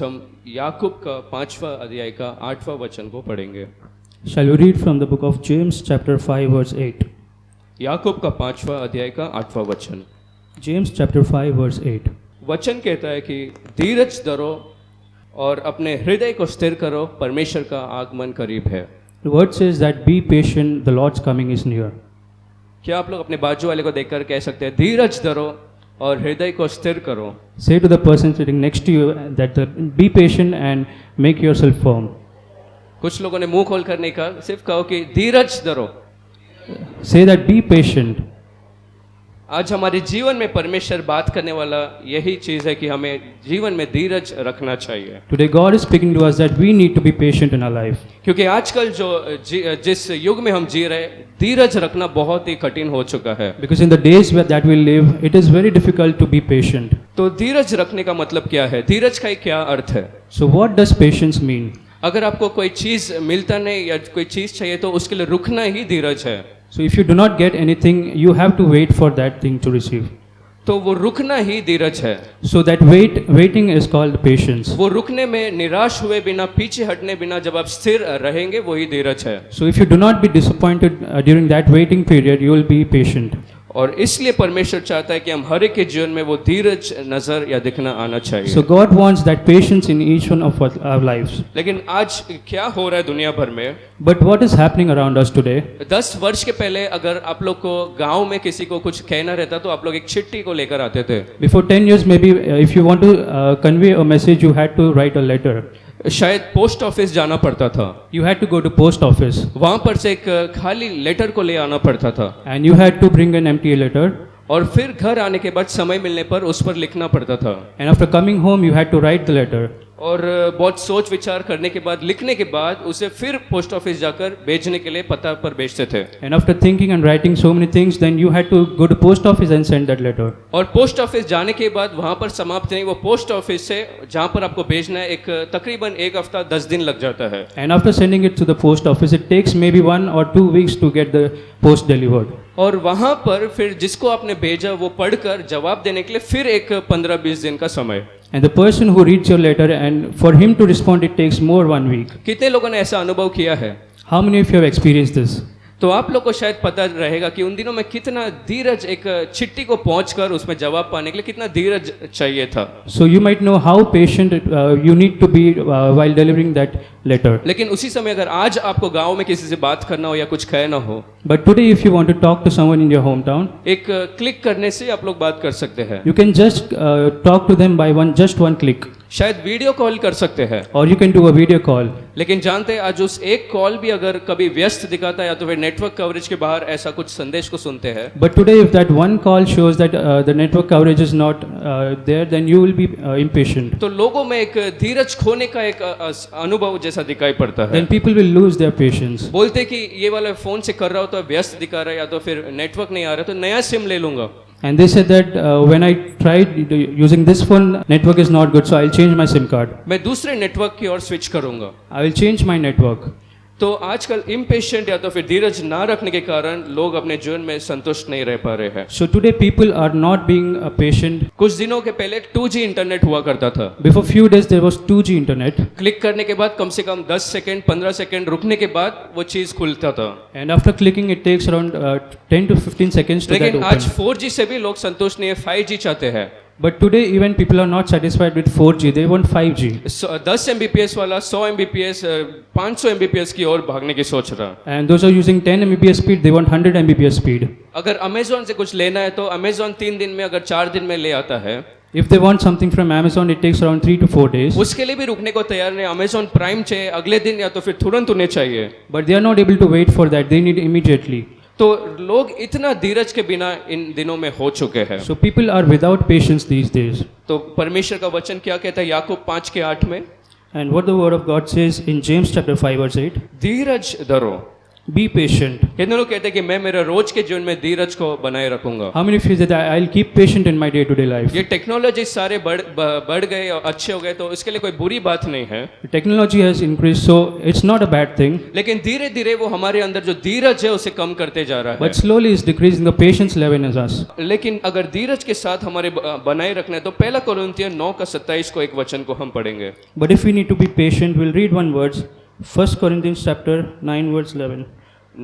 हम याकूब का 5वां अध्याय का 8वां वचन को पढ़ेंगे। Shall we read from the book of James, chapter 5, verse 8? याकूब का 5वां अध्याय का 8वां वचन। James, chapter 5, verse 8. वचन कहता है कि धीरज धरो और अपने हृदय को स्थिर करो, परमेश्वर का आगमन करीब है। The word says that be patient, the Lord's coming is near. क्या आप लोग अपने बाजू वाले को देखकर कह सकते हैं धीरज धरो और हृदय को स्थिर करो? Say to the person sitting next to you that be patient and make yourself firm. कुछ लोगों ने मुंह खोल कर नहीं कहा, सिर्फ कहो कि धीरज धरो। Say that be patient. आज हमारे जीवन में परमेश्वर बात करने वाला यही चीज है कि हमें जीवन में धीरज रखना चाहिए। Today God is speaking to us that we need to be patient in our life. क्योंकि आजकल जिस युग में हम जी रहे, धीरज रखना बहुत ही कठिन हो चुका है। Because in the days that we live, it is very difficult to be patient. तो धीरज रखने का मतलब क्या है? धीरज का क्या अर्थ है? So what does patience mean? अगर आपको कोई चीज मिलता नहीं या कोई चीज चाहिए तो उसके लिए रुकना ही धीरज है। So if you do not get anything, you have to wait for that thing to receive. तो वो रुकना ही धीरज है। So that waiting is called patience. वो रुकने में निराश हुए बिना, पीछे हटने बिना जब आप स्थिर रहेंगे वही धीरज है। So if you do not be disappointed during that waiting period, you will be patient. और इसलिए परमेश्वर चाहता है कि हम हर एक के जीवन में वो धीरज नजर या दिखना आना चाहिए। So God wants that patience in each one of our lives. लेकिन आज क्या हो रहा है दुनिया भर में? But what is happening around us today? 10 वर्ष के पहले अगर आप लोग को गांव में किसी को कुछ कहना रहता तो आप लोग एक चिट्ठी को लेकर आते थे। Before 10 years, maybe if you want to convey a message, you had to write a letter. शायद पोस्ट ऑफिस जाना पड़ता था। You had to go to post office. वहां पर से एक खाली लेटर को ले आना पड़ता था। And you had to bring an empty letter. और फिर घर आने के बाद समय मिलने पर उस पर लिखना पड़ता था। And after coming home, you had to write the letter. और बहुत सोच विचार करने के बाद, लिखने के बाद उसे फिर पोस्ट ऑफिस जाकर भेजने के लिए पता पर भेजते थे। And after thinking and writing so many things, then you had to go to post office and send that letter. और पोस्ट ऑफिस जाने के बाद वहां पर समाप्त नहीं, वो पोस्ट ऑफिस से जहां पर आपको भेजना है एक तकरीबन 1 हफ्ता 10 दिन लग जाता है। And after sending it to the post office, it takes maybe 1 or 2 weeks to get the post delivered. और वहां पर फिर जिसको आपने भेजा वो पढ़कर जवाब देने के लिए फिर एक 15-20 दिन का समय। And the person who reads your letter, and for him to respond, it takes more 1 week. कितने लोगों ने ऐसा अनुभव किया है? How many of you have experienced this? तो आप लोग को शायद पता रहेगा कि उन दिनों में कितना धीरज, एक चिट्ठी को पहुंचकर उसमें जवाब पाने के लिए कितना धीरज चाहिए था। So you might know how patient you need to be while delivering that letter. लेकिन उसी समय अगर आज आपको गांव में किसी से बात करना हो या कुछ कहना हो, But today, if you want to talk to someone in your hometown, एक क्लिक करने से आप लोग बात कर सकते हैं। you can just talk to them by just one click. शायद वीडियो कॉल कर सकते हैं। Or you can do a video call. लेकिन जानते हैं आज उस एक कॉल भी अगर कभी व्यस्त दिखाता है या तो फिर नेटवर्क कवरेज के बाहर ऐसा कुछ संदेश को सुनते हैं। But today, if that one call shows that the network coverage is not there, then you will be impatient. तो लोगों में एक धीरज खोने का एक अनुभव जैसा दिखाई पड़ता है। Then people will lose their patience. बोलते कि ये वाला फोन से कर रहा हो तो व्यस्त दिखा रहा है या तो फिर नेटवर्क नहीं आ रहा तो नया सिम ले लूंगा। And they said that when I tried using this phone, network is not good, so I'll change my SIM card. मैं दूसरे नेटवर्क की ओर स्विच करूंगा। I will change my network. तो आजकल इम्पेशेंट या तो फिर धीरज ना रखने के कारण लोग अपने जीवन में संतुष्ट नहीं रह पा रहे हैं। So today people are not being patient. कुछ दिनों के पहले 2G इंटरनेट हुआ करता था। Before few days there was 2G internet. Click करने के बाद कम से कम 10 सेकंड 15 सेकंड रुकने के बाद वो चीज खुलता था। And after clicking it takes around 10 to 15 seconds to get लेकिन open. आज 4G से भी लोग संतुष्ट नहीं है, 5G चाहते हैं। But today even people are not satisfied with 4G, they want 5G. 10 Mbps वाला 100 Mbps 500 Mbps की ओर भागने की सोच रहा। And those are using 10 Mbps speed, they want 100 Mbps speed. अगर अमेजोन से कुछ लेना है तो अमेजोन 3 दिन में अगर 4 दिन में ले आता है। If they want something from Amazon, it takes around 3 to 4 days. उसके लिए भी रुकने को तैयार नहीं। अमेजोन प्राइम चाहिए अगले दिन या तो फिर तुरंत उन्हें चाहिए। But they are not able to wait for that, they need immediately. तो लोग इतना धीरज के बिना इन दिनों में हो चुके हैं। So people are without patience these days. तो परमेश्वर का वचन क्या कहता है याकूब 5 के 8 में? And what the word of God says in James chapter 5 verse 8, धीरज धरो। be patient. कितने लोग कहते हैं कि मैं मेरे रोज के जीवन में धीरज को बनाए रखूंगा। How many feel that I'll keep patient in my day-to-day life? ये टेक्नोलॉजी सारे बढ़ गए और अच्छे हो गए तो इसके लिए कोई बुरी बात नहीं है, Technology has increased, so it's not a bad thing. लेकिन धीरे धीरे वो हमारे अंदर जो धीरज है उसे कम करते जा रहा But slowly it's decreasing the patience level in us. है। लेकिन अगर धीरज के साथ हमारे बनाए रखना है तो पहला कोरिन्थियन 9:27 को एक वचन को हम पढ़ेंगे। But if we need to be patient, we'll read one verse. 1 Corinthians chapter 9 verse 11.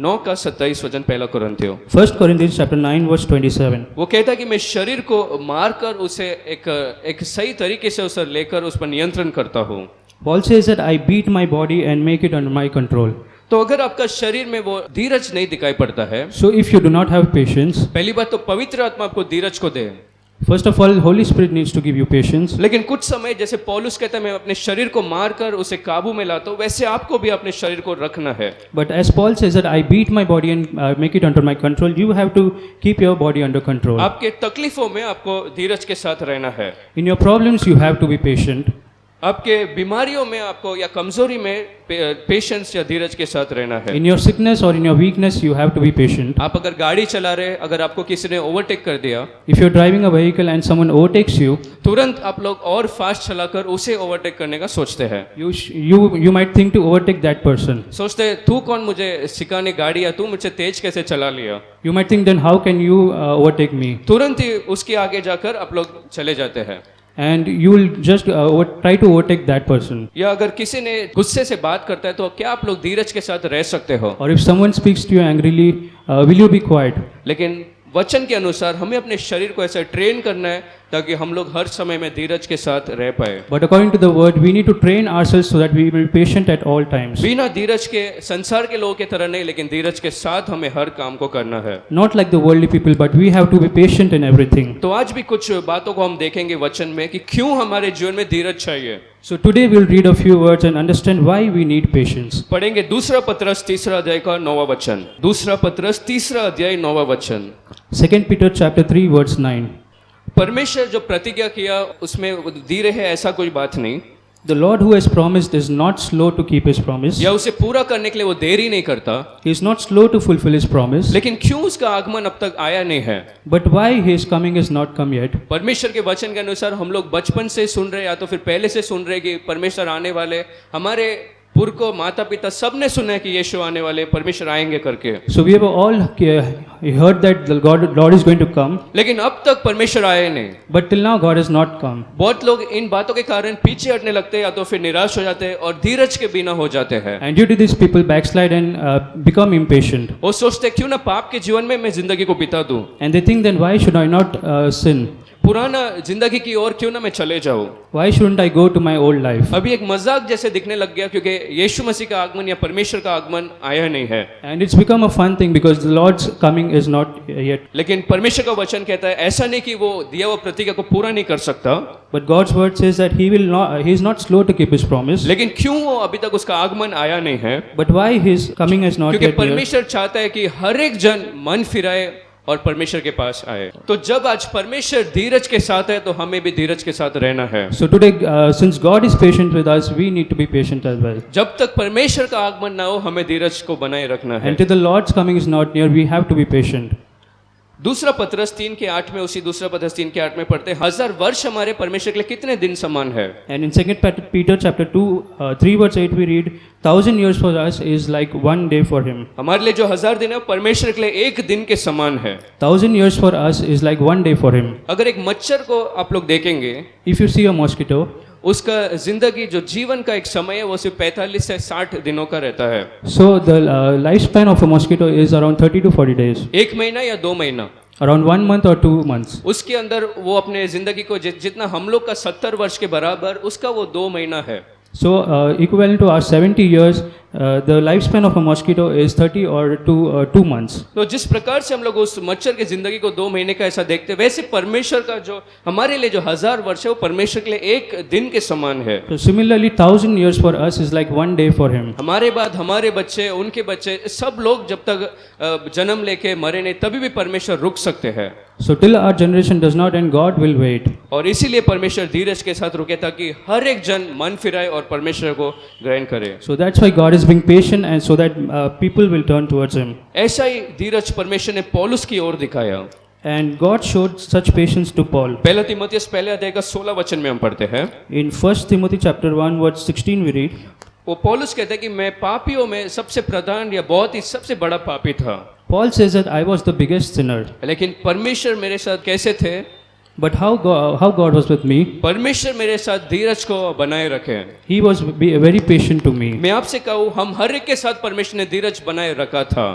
9:27 वचन पहला कोरिन्थियों। 1 Corinthians chapter 9 verse 27. वो कहता है कि मैं शरीर को मारकर उसे एक सही तरीके से उसे लेकर उस पर नियंत्रण करता हूँ। Paul says that I beat my body and make it under my control. तो अगर आपका शरीर में वो धीरज नहीं दिखाई पड़ता है, So if you do not have patience, पहली बात तो पवित्र आत्मा आपको धीरज को दे। first of all, Holy Spirit needs to give you patience. लेकिन कुछ समय जैसे पौलुस कहता है मैं अपने शरीर को मारकर उसे काबू में लाता हूँ, वैसे आपको भी अपने शरीर को रखना है। But as Paul says that I beat my body and make it under my control, you have to keep your body under control. आपके तकलीफों में आपको धीरज के साथ रहना है। In your problems, you have to be patient. आपके बीमारियों में आपको या कमजोरी में पेशेंस या धीरज के साथ रहना है। In your sickness or in your weakness, you have to be patient. आप अगर गाड़ी चला रहे, अगर आपको किसी ने ओवरटेक कर दिया, If you're driving a vehicle and someone overtakes you, तुरंत आप लोग और फास्ट चलाकर उसे ओवरटेक करने का सोचते हैं। you might think to overtake that person. सोचते हैं तू कौन मुझे सिखाने गाड़ी, या तू मुझसे तेज कैसे चला लिया। You might think then how can you overtake me? तुरंत ही उसके आगे जाकर आप लोग चले जाते हैं। And you will just try to overtake that person. या अगर किसी ने गुस्से से बात करता है तो क्या आप लोग धीरज के साथ रह सकते हो? Or if someone speaks to you angrily, will you be quiet? लेकिन वचन के अनुसार हमें अपने शरीर को ऐसा ट्रेन करना है ताकि हम लोग हर समय में धीरज के साथ रह पाए। But according to the word, we need to train ourselves so that we will be patient at all times. बिना धीरज के संसार के लोगों की तरह नहीं, लेकिन धीरज के साथ हमें हर काम को करना है। Not like the worldly people, but we have to be patient in everything. तो आज भी कुछ बातों को हम देखेंगे वचन में कि क्यों हमारे जीवन में धीरज चाहिए। So today we'll read a few words and understand why we need patience. पढ़ेंगे दूसरा पत्रस 3 अध्याय का 9वां वचन। दूसरा पत्रस 3 अध्याय 9वां वचन। 2 Peter chapter 3 verse 9. परमेश्वर जो प्रतिज्ञा किया उसमें धीरे है ऐसा कोई बात नहीं। The Lord who has promised is not slow to keep his promise. या उसे पूरा करने के लिए वो देरी नहीं करता, He is not slow to fulfill his promise. लेकिन क्यों उसका आगमन अब तक आया नहीं है? But why his coming is not come yet? परमेश्वर के वचन के अनुसार हम लोग बचपन से सुन रहे या तो फिर पहले से सुन रहे कि परमेश्वर आने वाले, हमारे पुरखों माता पिता सबने सुना है कि यीशु आने वाले, परमेश्वर आएंगे करके। So we have all heard that the Lord is going to come. लेकिन अब तक परमेश्वर आए नहीं। But till now God has not come. बहुत लोग इन बातों के कारण पीछे हटने लगते हैं या तो फिर निराश हो जाते हैं और धीरज के बिना हो जाते हैं। And due to this, people backslide and become impatient. वो सोचते क्यों ना पाप के जीवन में मैं जिंदगी को बिता दूं, And they think then why should I not sin? पुराना जिंदगी की ओर क्यों ना मैं चले जाऊं। Why shouldn't I go to my old life? अभी एक मजाक जैसे दिखने लग गया क्योंकि यीशु मसीह का आगमन या परमेश्वर का आगमन आया नहीं है। And it's become a fun thing because the Lord's coming is not yet. लेकिन परमेश्वर का वचन कहता है ऐसा नहीं कि वो दिया हुआ प्रतिज्ञा को पूरा नहीं कर सकता, But God's word says that he is not slow to keep his promise. लेकिन क्यों वो अभी तक उसका आगमन आया नहीं है? But why his coming is not क्योंकि yet here? परमेश्वर चाहता है कि हर एक जन मन फिराए और परमेश्वर के पास आए। तो जब आज परमेश्वर धीरज के साथ है तो हमें भी धीरज के साथ रहना है। So today, since God is patient with us, we need to be patient as well. जब तक परमेश्वर का आगमन ना हो हमें धीरज को बनाए रखना है। Until the Lord's coming is not near, we have to be patient. दूसरा पत्रस 3:8 में, उसी दूसरा पत्रस 3:8 में पढ़ते हैं 1000 वर्ष हमारे परमेश्वर के लिए कितने दिन समान है। And in 2 Peter chapter 2, 3 verse 8 we read, 1000 years for us is like one day for him. हमारे लिए जो 1000 दिन है परमेश्वर के लिए एक दिन के समान है। 1000 years for us is like one day for him. अगर एक मच्छर को आप लोग देखेंगे, If you see a mosquito, उसका जिंदगी जो जीवन का एक समय है वो सिर्फ 45 से 60 दिनों का रहता है। so the lifespan of a mosquito is around 30 to 40 days. एक महीना या 2 महीना, Around 1 month or 2 months. उसके अंदर वो अपने जिंदगी को जितना हम लोग का 70 वर्ष के बराबर उसका वो 2 महीना है। So equivalent to our 70 years, the lifespan of a mosquito is 30 or 2 months. तो जिस प्रकार से हम लोग उस मच्छर की जिंदगी को 2 महीने का ऐसा देखते हैं, वैसे परमेश्वर का जो हमारे लिए जो 1000 वर्ष है वो परमेश्वर के लिए एक दिन के समान है। So similarly, 1000 years for us is like one day for him. हमारे बाद हमारे बच्चे, उनके बच्चे, सब लोग जब तक जन्म लेके मरे नहीं तभी भी परमेश्वर रुक सकते हैं। So till our generation does not end, God will wait. और इसीलिए परमेश्वर धीरज के साथ रुके ताकि हर एक जन मन फिराए और परमेश्वर को ग्रहण करे। So that's why God is being patient, and so that people will turn towards Him. ऐसा ही धीरज परमेश्वर ने पौलुस की ओर दिखाया। And God showed such patience to Paul. पहला तीमुथियुस पहले अध्याय का 16 वचन में हम पढ़ते हैं। In 1 Timothy chapter 1 verse 16 we read, वो पौलुस कहते हैं कि मैं पापियों में सबसे प्रधान या बहुत ही सबसे बड़ा पापी था, Paul says that I was the biggest sinner. लेकिन परमेश्वर मेरे साथ कैसे थे? But how God was with me? परमेश्वर मेरे साथ धीरज को बनाए रखे। He was very patient to me. मैं आपसे कहूँ, हम हर एक के साथ परमेश्वर ने धीरज बनाए रखा था।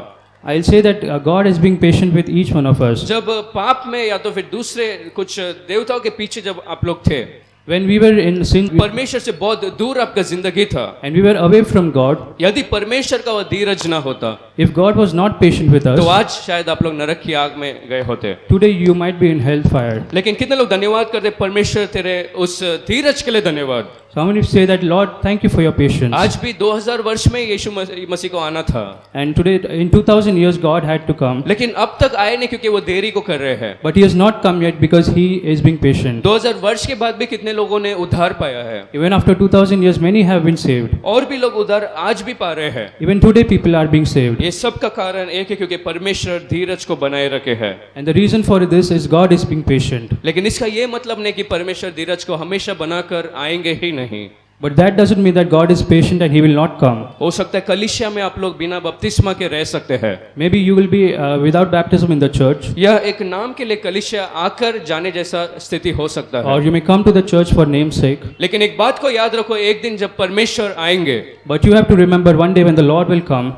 I'll say that God is being patient with each one of us. जब पाप में या तो फिर दूसरे कुछ देवताओं के पीछे जब आप लोग थे, When we were in sin परमेश्वर से बहुत दूर आपका जिंदगी था, and we were away from God, यदि परमेश्वर का वो धीरज ना होता if God was not patient with तो us, आज शायद आप लोग नरक की आग में गए होते। today you might be in hellfire. लेकिन कितने लोग धन्यवाद करते, परमेश्वर तेरे उस धीरज के लिए धन्यवाद। So how many say that, Lord, thank you for your patience. आज भी 2000 वर्ष में यीशु मसीह को आना था, And today, in 2000 years, God had to come, लेकिन अब तक आए नहीं क्योंकि वो देरी को कर रहे हैं। but He has not come yet because He is being patient. 2000 वर्ष के बाद भी कितने लोगों ने उद्धार पाया है, Even after 2000 years, many have been saved. और भी लोग उद्धार आज भी पा रहे हैं। Even today, people are being saved. ये सब का कारण एक है क्योंकि परमेश्वर धीरज को बनाए रखे है। And the reason for this is God is being patient. लेकिन इसका ये मतलब नहीं कि परमेश्वर धीरज को हमेशा बनाकर आएंगे ही नहीं। But that doesn't mean that God is patient and He will not come. हो सकता है कलीसिया में आप लोग बिना बपतिस्मा के रह सकते हैं, Maybe you will be without baptism in the church, यह एक नाम के लिए कलीसिया आकर जाने जैसा स्थिति हो सकता है। or you may come to the church for name's sake. लेकिन एक बात को याद रखो, एक दिन जब परमेश्वर आएंगे, But you have to remember one day when the Lord will come.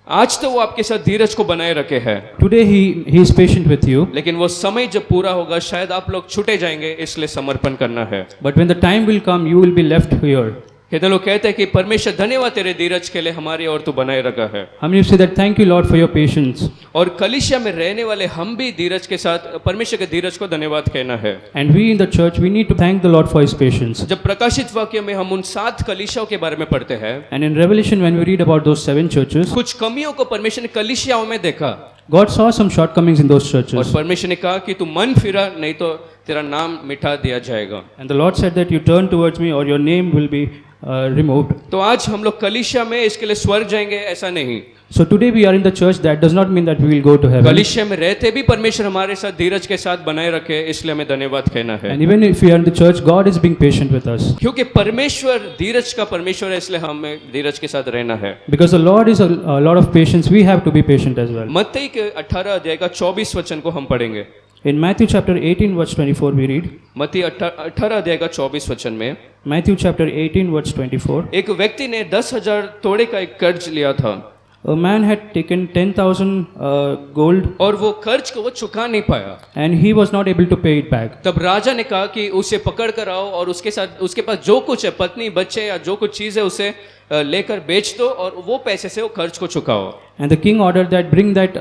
आज तो वो आपके साथ धीरज को बनाए रखे हैं, Today He is patient with you. लेकिन वो समय जब पूरा होगा शायद आप लोग छूटे जाएंगे, इसलिए समर्पण करना है। But when the time will come, you will be left here. कितने लोग कहते हैं कि परमेश्वर धन्यवाद तेरे धीरज के लिए, हमारी और तू बनाए रखा है। How many of you say that, thank you Lord for your patience? और कलीसिया में रहने वाले हम भी धीरज के साथ परमेश्वर के धीरज को धन्यवाद कहना है। And we in the church, we need to thank the Lord for His patience. जब प्रकाशित वाक्य में हम उन 7 कलीसियाओं के बारे में पढ़ते हैं, And in Revelation, when we read about those 7 churches, कुछ कमियों को परमेश्वर ने कलीसियाओं में देखा, God saw some shortcomings in those और churches. परमेश्वर ने कहा कि तू मन फिरा, नहीं तो तेरा नाम मिटा दिया जाएगा। And the Lord said that you turn towards me or your name will be removed. तो आज हम लोग कलीसिया में इसके लिए स्वर्ग जाएंगे ऐसा नहीं। So today we are in the church, that does not mean that we will go to heaven. कलीसिया में रहते भी परमेश्वर हमारे साथ धीरज के साथ बनाए रखे, इसलिए हमें धन्यवाद कहना है। And even if we are in the church, God is being patient with us. क्योंकि परमेश्वर धीरज का परमेश्वर है, इसलिए हमें धीरज के साथ रहना है। Because the Lord is a lot of patience, we have to be patient as well. मत्ती के 18 अध्याय का 24 वचन को हम पढ़ेंगे। In Matthew chapter 18 verse 24 we read, मत्ती 18 अध्याय का 24 वचन में Matthew chapter 18 verse 24, एक व्यक्ति ने 10,000 तोड़े का एक कर्ज लिया था, a man had taken 10,000 gold और वो कर्ज को वो चुका नहीं पाया। and he was not able to pay it back. तब राजा ने कहा कि उसे पकड़ कर आओ और उसके साथ उसके पास जो कुछ है, पत्नी बच्चे या जो कुछ चीज़ है, उसे लेकर बेच दो और वो पैसे से वो कर्ज को चुकाओ। And the king ordered that bring that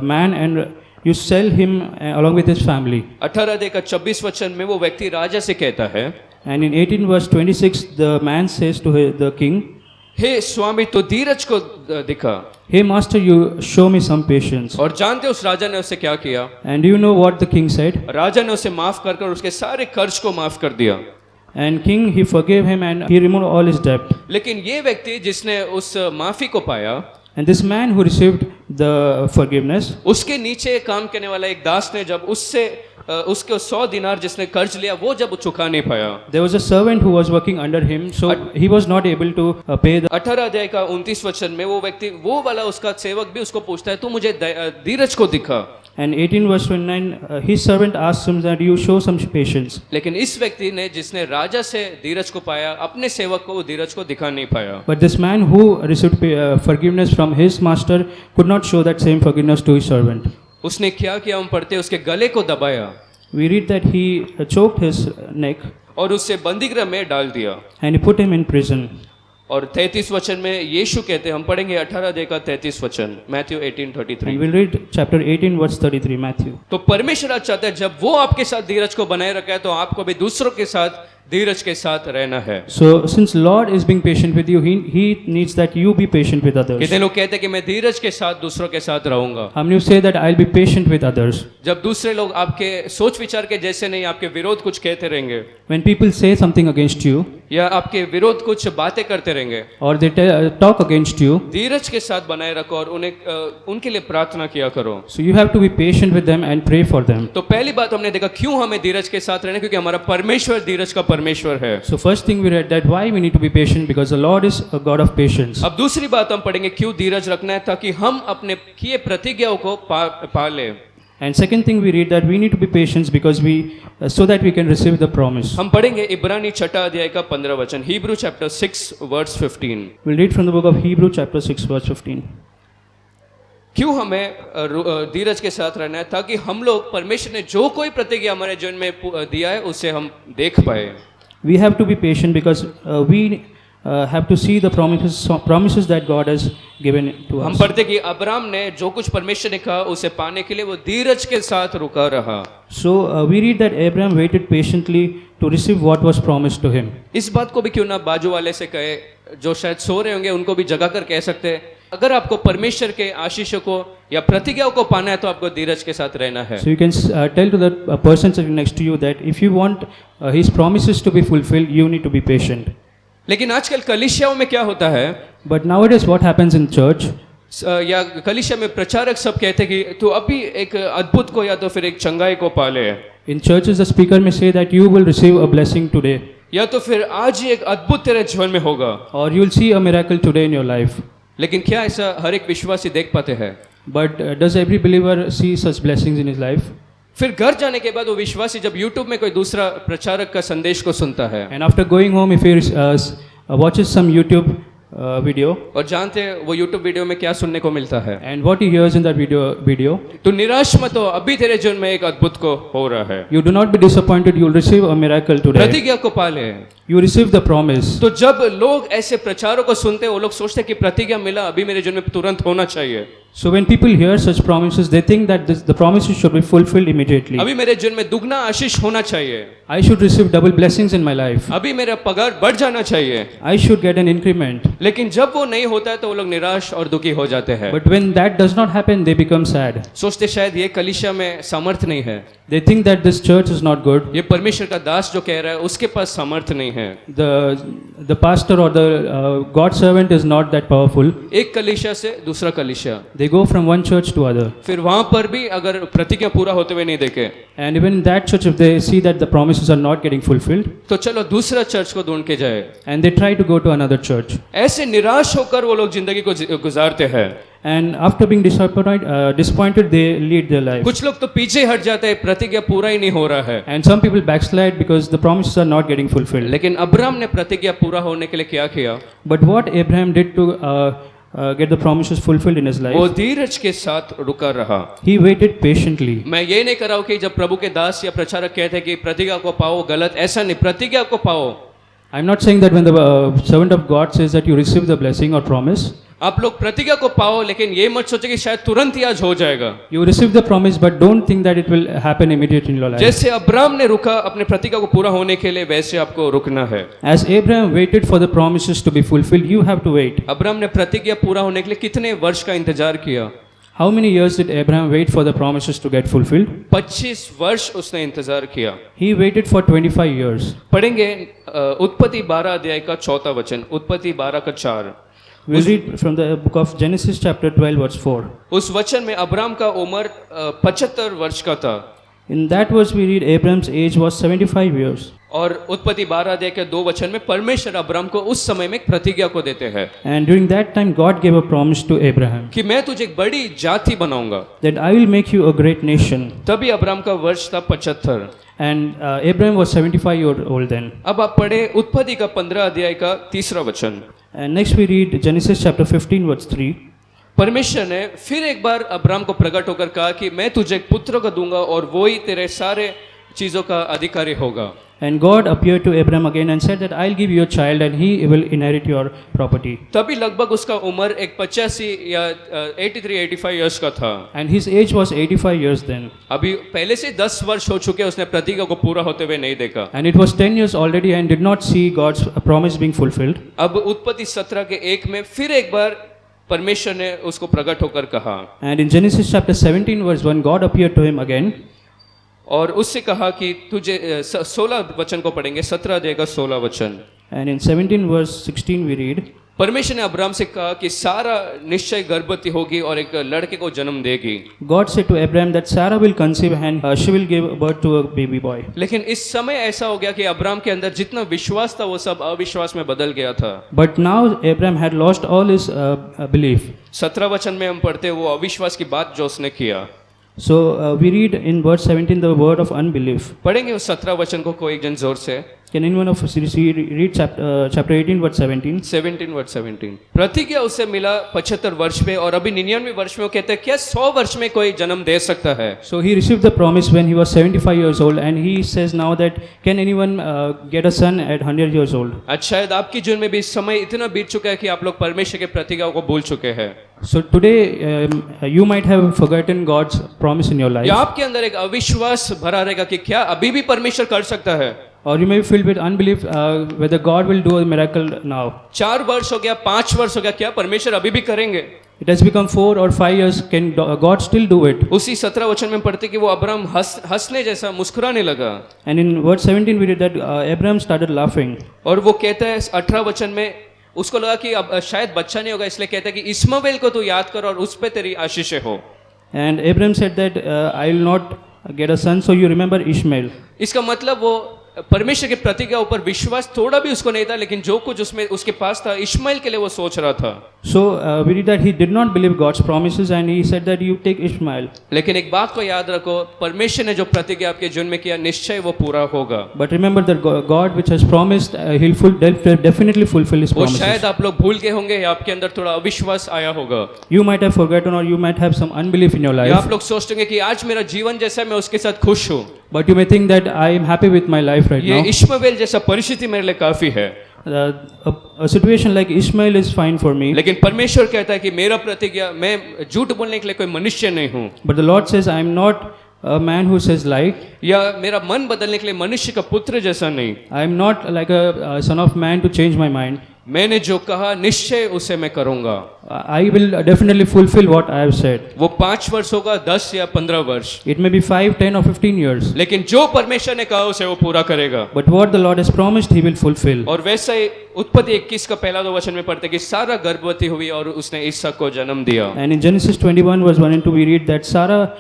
man and you sell him along with his family. 18 अध्याय का 26 वचन में वो व्यक्ति राजा से कहता है, And in 18 verse 26 the man says to the king, हे स्वामी तो धीरज को दिखा। Hey master, you show me some patience. और जानते हो उस राजा ने उससे क्या किया? And do you know what the king said? राजा ने उसे माफ कर कर उसके सारे कर्ज को माफ कर दिया। And king, he forgave him and he removed all his debt. लेकिन ये व्यक्ति जिसने उस माफी को पाया, And this man who received the forgiveness, उसके नीचे काम करने वाला एक दास ने जब उसके 100 दिनार जिसने कर्ज लिया वो जब चुका नहीं पाया, there was a servant who was working under him, so he was not able to pay the. 18 अध्याय का 29 वचन में वो व्यक्ति, वो वाला उसका सेवक भी उसको पूछता है, तू मुझे धीरज को दिखा। And 18 verse 29, his servant asked him that you show some patience. लेकिन इस व्यक्ति ने जिसने राजा से धीरज को पाया, अपने सेवक को वो धीरज को दिखा नहीं पाया। But this man who received forgiveness from his master could not show that same forgiveness to his servant. उसने क्या किया, हम पढ़ते उसके गले को दबाया We read that he choked his neck और उसे बंदीगृह में डाल दिया। and he put him in prison. और 33 वचन में यीशु कहते हैं, हम पढ़ेंगे 18 अध्याय का 33 वचन, Matthew 18:33। And we'll read chapter 18 verse 33 Matthew. तो परमेश्वर आज चाहता है जब वो आपके साथ धीरज को बनाए रखा है तो आपको भी दूसरों के साथ धीरज के साथ रहना है। So, since Lord is being patient with you, He needs that you be patient with others. कितने लोग कहते हैं कि मैं धीरज के साथ दूसरों के साथ रहूंगा। How many of you say that I'll be patient with others? जब दूसरे लोग आपके सोच विचार के जैसे नहीं, आपके विरोध कुछ कहते रहेंगे, When people say something against you, या आपके विरोध कुछ बातें करते रहेंगे, or they talk against you, धीरज के साथ बनाए रखो और उनके लिए प्रार्थना किया करो। so you have to be patient with them and pray for them. तो पहली बात हमने देखा क्यों हमें धीरज के साथ रहना, क्योंकि हमारा परमेश्वर धीरज का परमेश्वर है। So first thing we read that why we need to be patient, because the Lord is a God of patience. अब दूसरी बात हम पढ़ेंगे क्यों धीरज रखना है, ताकि हम अपने किए प्रतिज्ञाओं को पाले। And second thing we read that we need to be patient because so that we can receive the promise. हम पढ़ेंगे इब्रानी छठा अध्याय का 15 वचन, Hebrew chapter 6 verse 15। We'll read from the book of Hebrew chapter 6 verse 15. क्यों हमें धीरज के साथ रहना है, ताकि हम लोग परमेश्वर ने जो कोई प्रतिज्ञा हमारे जीवन में दिया है उसे हम देख पाए। We have to be patient because we have to see the promises that God has given to हम us. पढ़ते कि अब्राम ने जो कुछ परमेश्वर ने कहा उसे पाने के लिए वो धीरज के साथ रुका रहा। So we read that Abraham waited patiently to receive what was promised to him. इस बात को भी क्यों ना बाजू वाले से कहे, जो शायद सो रहे होंगे उनको भी जगा कर कह सकते हैं, अगर आपको परमेश्वर के आशीषों को या प्रतिज्ञाओं को पाना है तो आपको धीरज के साथ रहना है। So you can tell to the person sitting next to you that if you want his promises to be fulfilled, you need to be patient. लेकिन आजकल कलीसियाओं में क्या होता है, But nowadays what happens in church, या कलीसिया में प्रचारक सब कहते हैं कि तू अभी एक अद्भुत को या तो फिर एक चंगाई को पाले, in churches the speaker may say that you will receive a blessing today, या तो फिर आज ही एक अद्भुत तेरे जीवन में होगा। or you will see a miracle today in your life. लेकिन क्या ऐसा हर एक विश्वासी देख पाते हैं? But does every believer see such blessings in his life? फिर घर जाने के बाद वो विश्वासी जब YouTube में कोई दूसरा प्रचारक का संदेश को सुनता है, And after going home, if he watches some YouTube video, और जानते हैं वो YouTube वीडियो में क्या सुनने को मिलता है, and what he hears in that video, तो निराश मत हो, अभी तेरे जीवन में एक अद्भुत को हो रहा है। you do not be disappointed, you will receive a miracle today. प्रतिज्ञा को पाले। You receive the promise. तो जब लोग ऐसे प्रचारों को सुनते हैं, वो लोग सोचते हैं कि प्रतिज्ञा मिला, अभी मेरे जीवन में तुरंत होना चाहिए, So when people hear such promises, they think that the promises should be fulfilled immediately. अभी मेरे जीवन में दुगना आशीष होना चाहिए, I should receive double blessings in my life. अभी मेरा पगार बढ़ जाना चाहिए। I should get an increment. लेकिन जब वो नहीं होता है तो वो लोग निराश और दुखी हो जाते हैं। But when that does not happen, they become sad. सोचते शायद ये कलीसिया में सामर्थ नहीं है, They think that this church is not good. ये परमेश्वर का दास जो कह रहा है उसके पास सामर्थ नहीं है। The pastor or the God servant is not that powerful. एक कलीसिया से दूसरा कलीसिया, They go from one church to other. फिर वहां पर भी अगर प्रतिज्ञा पूरा होते हुए नहीं देखे And even in that church, if they see that the promises are not getting fulfilled, तो चलो दूसरा चर्च को ढूंढ के जाए। and they try to go to another church. ऐसे निराश होकर वो लोग जिंदगी को गुजारते हैं। And after being disappointed, they lead their life. कुछ लोग तो पीछे हट जाते हैं, प्रतिज्ञा पूरा ही नहीं हो रहा है। And some people backslide because the promises are not getting fulfilled. लेकिन अब्राम ने प्रतिज्ञा पूरा होने के लिए क्या किया? But what Abraham did to get the promises fulfilled in his वो life, धीरज के साथ रुका रहा। he waited patiently. मैं ये नहीं कर रहा हूँ कि जब प्रभु के दास या प्रचारक कहते हैं कि प्रतिज्ञा को पाओ, गलत, ऐसा नहीं, प्रतिज्ञा को पाओ। I'm not saying that when the servant of God says that you receive the blessing or promise, आप लोग प्रतिज्ञा को पाओ, लेकिन ये मत सोचे कि शायद तुरंत ही आज हो जाएगा। you receive the promise, but don't think that it will happen immediately in your life. जैसे अब्राम ने रुका अपने प्रतिज्ञा को पूरा होने के लिए, वैसे आपको रुकना है। As Abraham waited for the promises to be fulfilled, you have to wait. Abram ने प्रतिज्ञा पूरा होने के लिए कितने वर्ष का इंतजार किया? How many years did Abraham wait for the promises to get fulfilled? 25 वर्ष उसने इंतजार किया। He waited for 25 years. पढ़ेंगे उत्पत्ति 12 अध्याय का 4 वचन, उत्पत्ति 12 का 4। We'll read from the book of Genesis chapter 12 verse 4. उस वचन में अब्राम का उम्र 75 वर्ष का था, In that verse we read Abraham's age was 75 years. और उत्पत्ति 12 अध्याय के 2 वचन में परमेश्वर अब्राम को उस समय में एक प्रतिज्ञा को देते हैं And during that time God gave a promise to Abraham कि मैं तुझे एक बड़ी जाति बनाऊंगा। that I will make you a great nation. तभी अब्राम का वर्ष था 75। And Abraham was 75 years old then. अब आप पढ़े उत्पत्ति का 15 अध्याय का 3 वचन। And next we read Genesis chapter 15 verse 3. परमेश्वर ने फिर एक बार अब्राम को प्रकट होकर कहा कि मैं तुझे एक पुत्र को दूंगा और वो ही तेरे सारे चीजों का अधिकारी होगा। And God appeared to Abraham again and said that I'll give you a child and he will inherit your property. तभी लगभग उसका उम्र एक 85 या 83-85 इयर्स का था। And his age was 85 years then. अभी पहले से 10 वर्ष हो चुके, उसने प्रतिज्ञा को पूरा होते हुए नहीं देखा। And it was 10 years already and did not see God's promise being fulfilled. अब उत्पत्ति 17 के 1 में फिर एक बार परमेश्वर ने उसको प्रकट होकर कहा And in Genesis chapter 17 verse 1, God appeared to him again. और उससे कहा कि तुझे 16 वचन को पढ़ेंगे, 17 अध्याय का 16 वचन। And in 17 verse 16 we read, परमेश्वर ने अब्राहम से कहा कि सारा निश्चय गर्भवती होगी और एक लड़के को जन्म देगी। God said to Abraham that Sarah will conceive and she will give birth to a baby boy. लेकिन इस समय ऐसा हो गया कि अब्राहम के अंदर जितना विश्वास था वो सब अविश्वास में बदल गया था। But now Abraham had lost all his belief. 17 वचन में हम पढ़ते वो अविश्वास की बात जो उसने किया। So we read in verse 17 the word of unbelief. पढ़ेंगे उस 17 वचन को कोई एक जन जोर से। Can anyone of us read chapter 18 verse 17? 17 word 17। प्रतिज्ञा उसे मिला 75 वर्ष में और अभी 99 वर्ष में। वो कहते हैं क्या 100 वर्ष में कोई जन्म दे सकता है? So he received the promise when he was 75 years old and he says now that can anyone get a son at 100 years old? आज शायद आपके जीवन में भी समय इतना बीत चुका है कि आप लोग परमेश्वर के प्रतिज्ञाओं को भूल चुके हैं। So today you might have forgotten God's promise in your life. या आपके अंदर एक अविश्वास भरा रहेगा कि क्या अभी भी परमेश्वर कर सकता है? Or you may be filled with unbelief whether God will do a miracle now. 4 वर्ष हो गया, 5 वर्ष हो गया, क्या परमेश्वर अभी भी करेंगे? It has become 4 or 5 years. Can God still do it? उसी 17 वचन में पढ़ते कि वो अब्राहम हंसने जैसा मुस्कुराने लगा। And in verse 17 we read that Abraham started laughing. और वो कहता है 18 वचन में उसको लगा कि अब शायद बच्चा नहीं होगा, इसलिए कहता है कि इस्माएल को तू याद कर और उस पे तेरी आशीषें हो। And Abraham said that I will not get a son, so you remember Ishmael. इसका मतलब वो परमेश्वर के प्रतिज्ञा ऊपर विश्वास थोड़ा भी उसको नहीं था, लेकिन जो कुछ उसमें उसके पास था इश्माएल के लिए वो सोच रहा था। So we read that he did not believe God's promises and he said that you take Ishmael. लेकिन एक बात को याद रखो, परमेश्वर ने जो प्रतिज्ञा आपके जीवन में किया निश्चय वो पूरा होगा। But remember that God which has promised, he'll definitely fulfill his वो promises. शायद आप लोग भूल गए होंगे या आपके अंदर थोड़ा अविश्वास आया होगा। You might have forgotten or you might have some unbelief in your या life. आप लोग सोचते होंगे कि आज मेरा जीवन जैसा है मैं उसके साथ खुश हूँ। But you may think that I am happy with my life right ये now. इश्माएल जैसा परिस्थिति मेरे लिए काफी है। A situation like Ishmael is fine for me. लेकिन परमेश्वर कहता है कि मेरा प्रतिज्ञा, मैं झूठ बोलने के लिए कोई मनुष्य नहीं हूँ, But the Lord says I am not a man who says lie. या मेरा मन बदलने के लिए मनुष्य का पुत्र जैसा नहीं। I am not like a son of man to change my mind. मैंने जो कहा निश्चय उसे मैं करूंगा। I will definitely fulfill what I have said. वो 5 वर्ष होगा, 10 या 15 वर्ष, It may be 5, 10 or 15 years. लेकिन जो परमेश्वर ने कहा उसे वो पूरा करेगा। But what the Lord has promised, He will fulfill. और वैसे ही उत्पत्ति 21 का पहला 2 वचन में पढ़ते कि सारा गर्भवती हुई और उसने इसहाक को जन्म दिया। And in Genesis 21 verse 1 and 2 we read that Sarah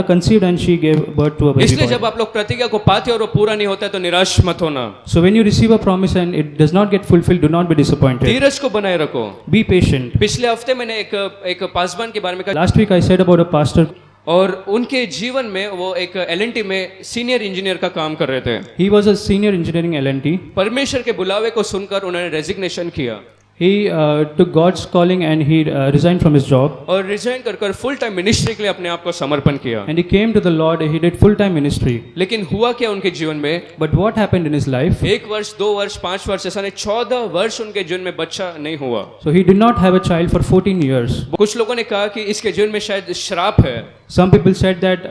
conceived and she gave birth to a baby इसलिए boy. जब आप लोग प्रतिज्ञा को पाते और वो पूरा नहीं होता है तो निराश मत होना, So when you receive a promise and it does not get fulfilled, do not be disappointed. धीरज को बनाए रखो। Be patient. पिछले हफ्ते मैंने एक पासवान के बारे में कहा Last week I said about a pastor. और उनके जीवन में वो एक L&T में सीनियर इंजीनियर का काम कर रहे थे। He was a senior engineering L&T. परमेश्वर के बुलावे को सुनकर उन्होंने रेजिग्नेशन किया He took God's calling and he resigned from his job. और रिजाइन कर फुल टाइम मिनिस्ट्री के लिए अपने आप को समर्पण किया। And he came to the Lord. He did full-time ministry. लेकिन हुआ क्या उनके जीवन में? But what happened in his life? 1 वर्ष, 2 वर्ष, 5 वर्ष, ऐसा नहीं 14 वर्ष उनके जीवन में बच्चा नहीं हुआ। So he did not have a child for 14 years. कुछ लोगों ने कहा कि इसके जीवन में शायद श्राप है। Some people said that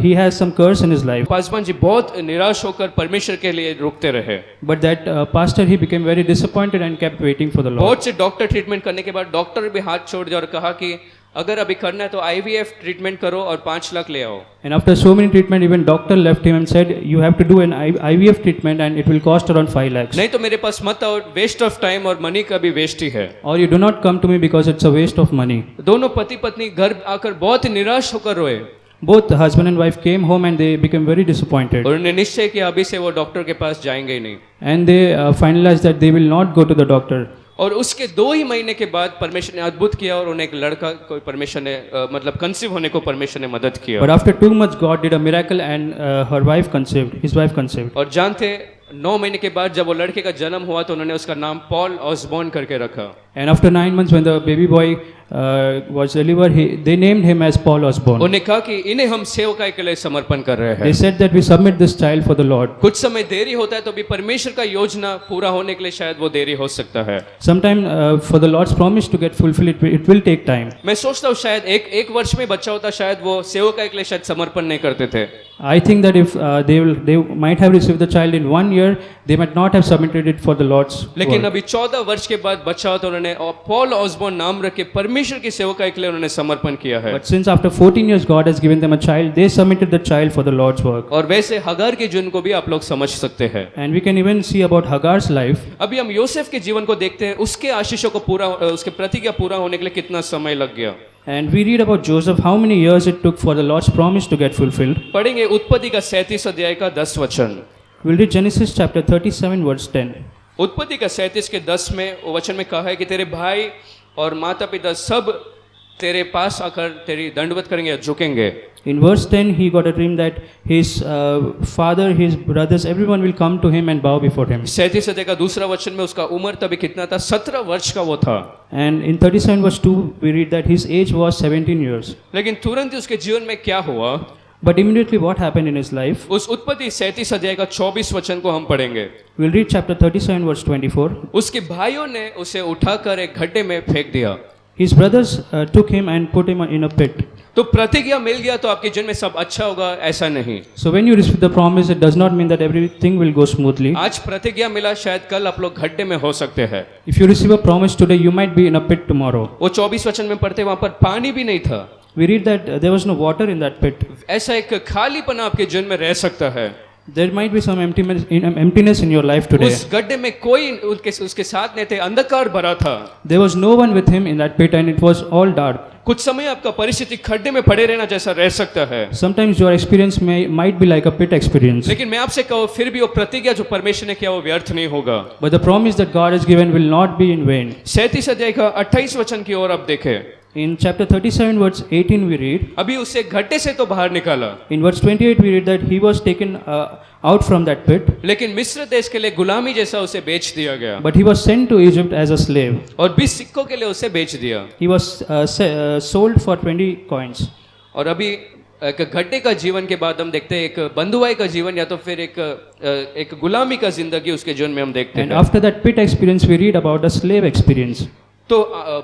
he has some curse in his life. Paswan ji बहुत निराश होकर परमेश्वर के लिए रुकते रहे। But that pastor, he became very disappointed and kept waiting for the Lord. बहुत से डॉक्टर ट्रीटमेंट करने के बाद डॉक्टर भी हाथ छोड़ दिया और कहा कि अगर अभी करना है तो IVF ट्रीटमेंट करो और 5 लाख ले आओ। And after so many treatment, even doctor left him and said, you have to do an IVF treatment and it will cost around 5 lakhs. नहीं तो मेरे पास मत आओ, वेस्ट ऑफ टाइम और मनी का भी वेस्ट ही है। Or you do not come to me because it's a waste of money. दोनों पति पत्नी घर आकर बहुत निराश होकर रोए Both the husband and wife came home and they became very disappointed. और उन्होंने निश्चय किया अभी से वो डॉक्टर के पास जाएंगे ही नहीं। And they finalized that they will not go to the doctor. और उसके 2 ही महीने के बाद परमेश्वर ने अद्भुत किया और उन्हें एक लड़का को परमेश्वर ने मतलब कंसीव होने को परमेश्वर ने मदद किया। But after 2 months, God did a miracle and her wife conceived. His wife conceived. और जानते 9 महीने के बाद जब वो लड़के का जन्म हुआ तो उन्होंने उसका नाम पॉल ऑसबॉर्न करके रखा। And after 9 months, when the baby boy was delivered, they named him as Paul Osborne. उन्हें कहा कि इन्हें हम सेवकाई के लिए समर्पण कर रहे They हैं। said that we submit this child for the Lord. कुछ समय देरी होता है तो भी परमेश्वर का योजना पूरा होने के लिए शायद वो देरी हो सकता है। Sometime for the Lord's promise to get fulfilled, it will take time. मैं सोचता हूँ शायद एक वर्ष में बच्चा होता शायद वो सेवकाई के लिए शायद समर्पण नहीं करते थे। I think that if they might have received the child in 1 year, they might not have submitted it for the Lord's लेकिन work. अभी 14 वर्ष के बाद बच्चा होता उन्होंने और पॉल ऑसबॉर्न नाम रख के परमेश्वर की सेवकाई के लिए उन्होंने समर्पण किया है। But since after 14 years God has given them a child, they submitted the child for the Lord's work. और वैसे हगार के जीवन को भी आप लोग समझ सकते हैं। And we can even see about Hagar's life. अभी हम योसेफ के जीवन को देखते हैं, उसके आशीषों को पूरा उसके प्रतिज्ञा पूरा होने के लिए कितना समय लग गया। And we read about Joseph, how many years it took for the Lord's promise to get fulfilled. पढ़ेंगे उत्पत्ति का 37 अध्याय का 10 वचन। We'll read Genesis chapter 37 verse 10. उत्पत्ति का 37 के 10 में वो वचन में कहा है कि तेरे भाई और माता पिता सब तेरे पास आकर तेरी दंडवत करेंगे या झुकेंगे। In verse 10, he got a dream that his father, his brothers, everyone will come to him and bow before him. 37 अध्याय का दूसरा वचन में उसका उम्र तभी कितना था? 17 वर्ष का वो था। And in 37 verse 2, we read that his age was 17 years. लेकिन तुरंत ही उसके जीवन में क्या हुआ? But immediately what happened in his life? उस उत्पत्ति 37 अध्याय का 24 वचन को हम पढ़ेंगे। We'll read chapter 37 verse 24. उसके भाइयों ने उसे उठाकर एक गड्ढे में फेंक दिया। His brothers took him and put him in a pit. तो प्रतिज्ञा मिल गया तो आपके जीवन में सब अच्छा होगा, ऐसा नहीं। So when you receive the promise, it does not mean that everything will go smoothly. आज प्रतिज्ञा मिला, शायद कल आप लोग गड्ढे में हो सकते हैं। If you receive a promise today, you might be in a pit tomorrow. वो 24 वचन में पढ़ते वहां पर पानी भी नहीं था। We read that there was no water in that pit. ऐसा एक खालीपन आपके जीवन में रह सकता है। There might be some emptiness in your life today. उस गड्ढे में कोई उसके साथ नहीं थे, अंधकार भरा था। There was no one with him in that pit and it was all dark. कुछ समय आपका परिस्थिति खड्डे में पड़े रहना जैसा रह सकता है। Sometimes your experience might be like a pit experience. लेकिन मैं आपसे कहूँ फिर भी वो प्रतिज्ञा जो परमेश्वर ने किया वो व्यर्थ नहीं होगा। But the promise that God has given will not be in vain. 37 अध्याय का 28 वचन की ओर अब देखें। In chapter 37 verse 18 we read, अभी उसे गड्ढे से तो बाहर निकाला, in verse 28 we read that he was taken out from that pit, लेकिन मिस्र देश के लिए गुलामी जैसा उसे बेच दिया गया but he was sent to Egypt as a slave. और 20 सिक्कों के लिए उसे बेच दिया। He was sold for 20 coins. और अभी एक गड्ढे का जीवन के बाद हम देखते हैं एक बंधुआई का जीवन या तो फिर एक गुलामी का जिंदगी उसके जीवन में हम देखते And हैं। after that pit experience we read about a slave experience. तो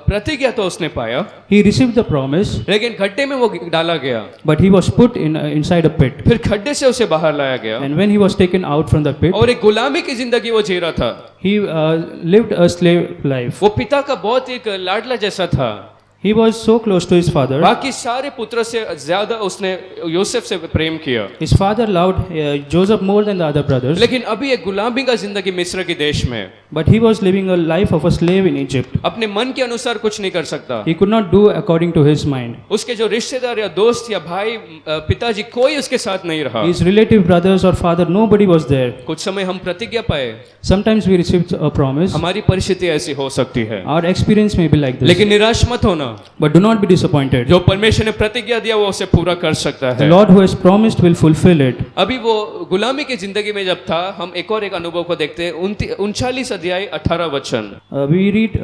प्रतिज्ञा तो उसने पाया, He received the promise, लेकिन गड्ढे में वो डाला गया, but he was put inside a pit. फिर गड्ढे से उसे बाहर लाया गया And when he was taken out from the pit, और एक गुलामी की जिंदगी वो जी रहा था। he lived a slave life. वो पिता का बहुत एक लाडला जैसा था। He was so close to his father. बाकी सारे पुत्र से ज्यादा उसने योसेफ से प्रेम किया, His father loved Joseph more than the other brothers. लेकिन अभी एक गुलामी का जिंदगी मिस्र के देश में, But he was living a life of a slave in Egypt. अपने मन के अनुसार कुछ नहीं कर सकता। He could not do according to his mind. उसके जो रिश्तेदार या दोस्त या भाई पिताजी कोई उसके साथ नहीं रहा। His relative brothers or father, nobody was there. कुछ समय हम प्रतिज्ञा पाए, Sometimes we received a promise. हमारी परिस्थिति ऐसी हो सकती है, Our experience may be like this. लेकिन निराश मत होना। But do not be disappointed. जो परमेश्वर ने प्रतिज्ञा दिया वो उसे पूरा कर सकता The है। Lord who has promised will fulfill it. अभी वो गुलामी की जिंदगी में जब था, हम एक और एक अनुभव को देखते हैं। 39 अध्याय 18 वचन। We read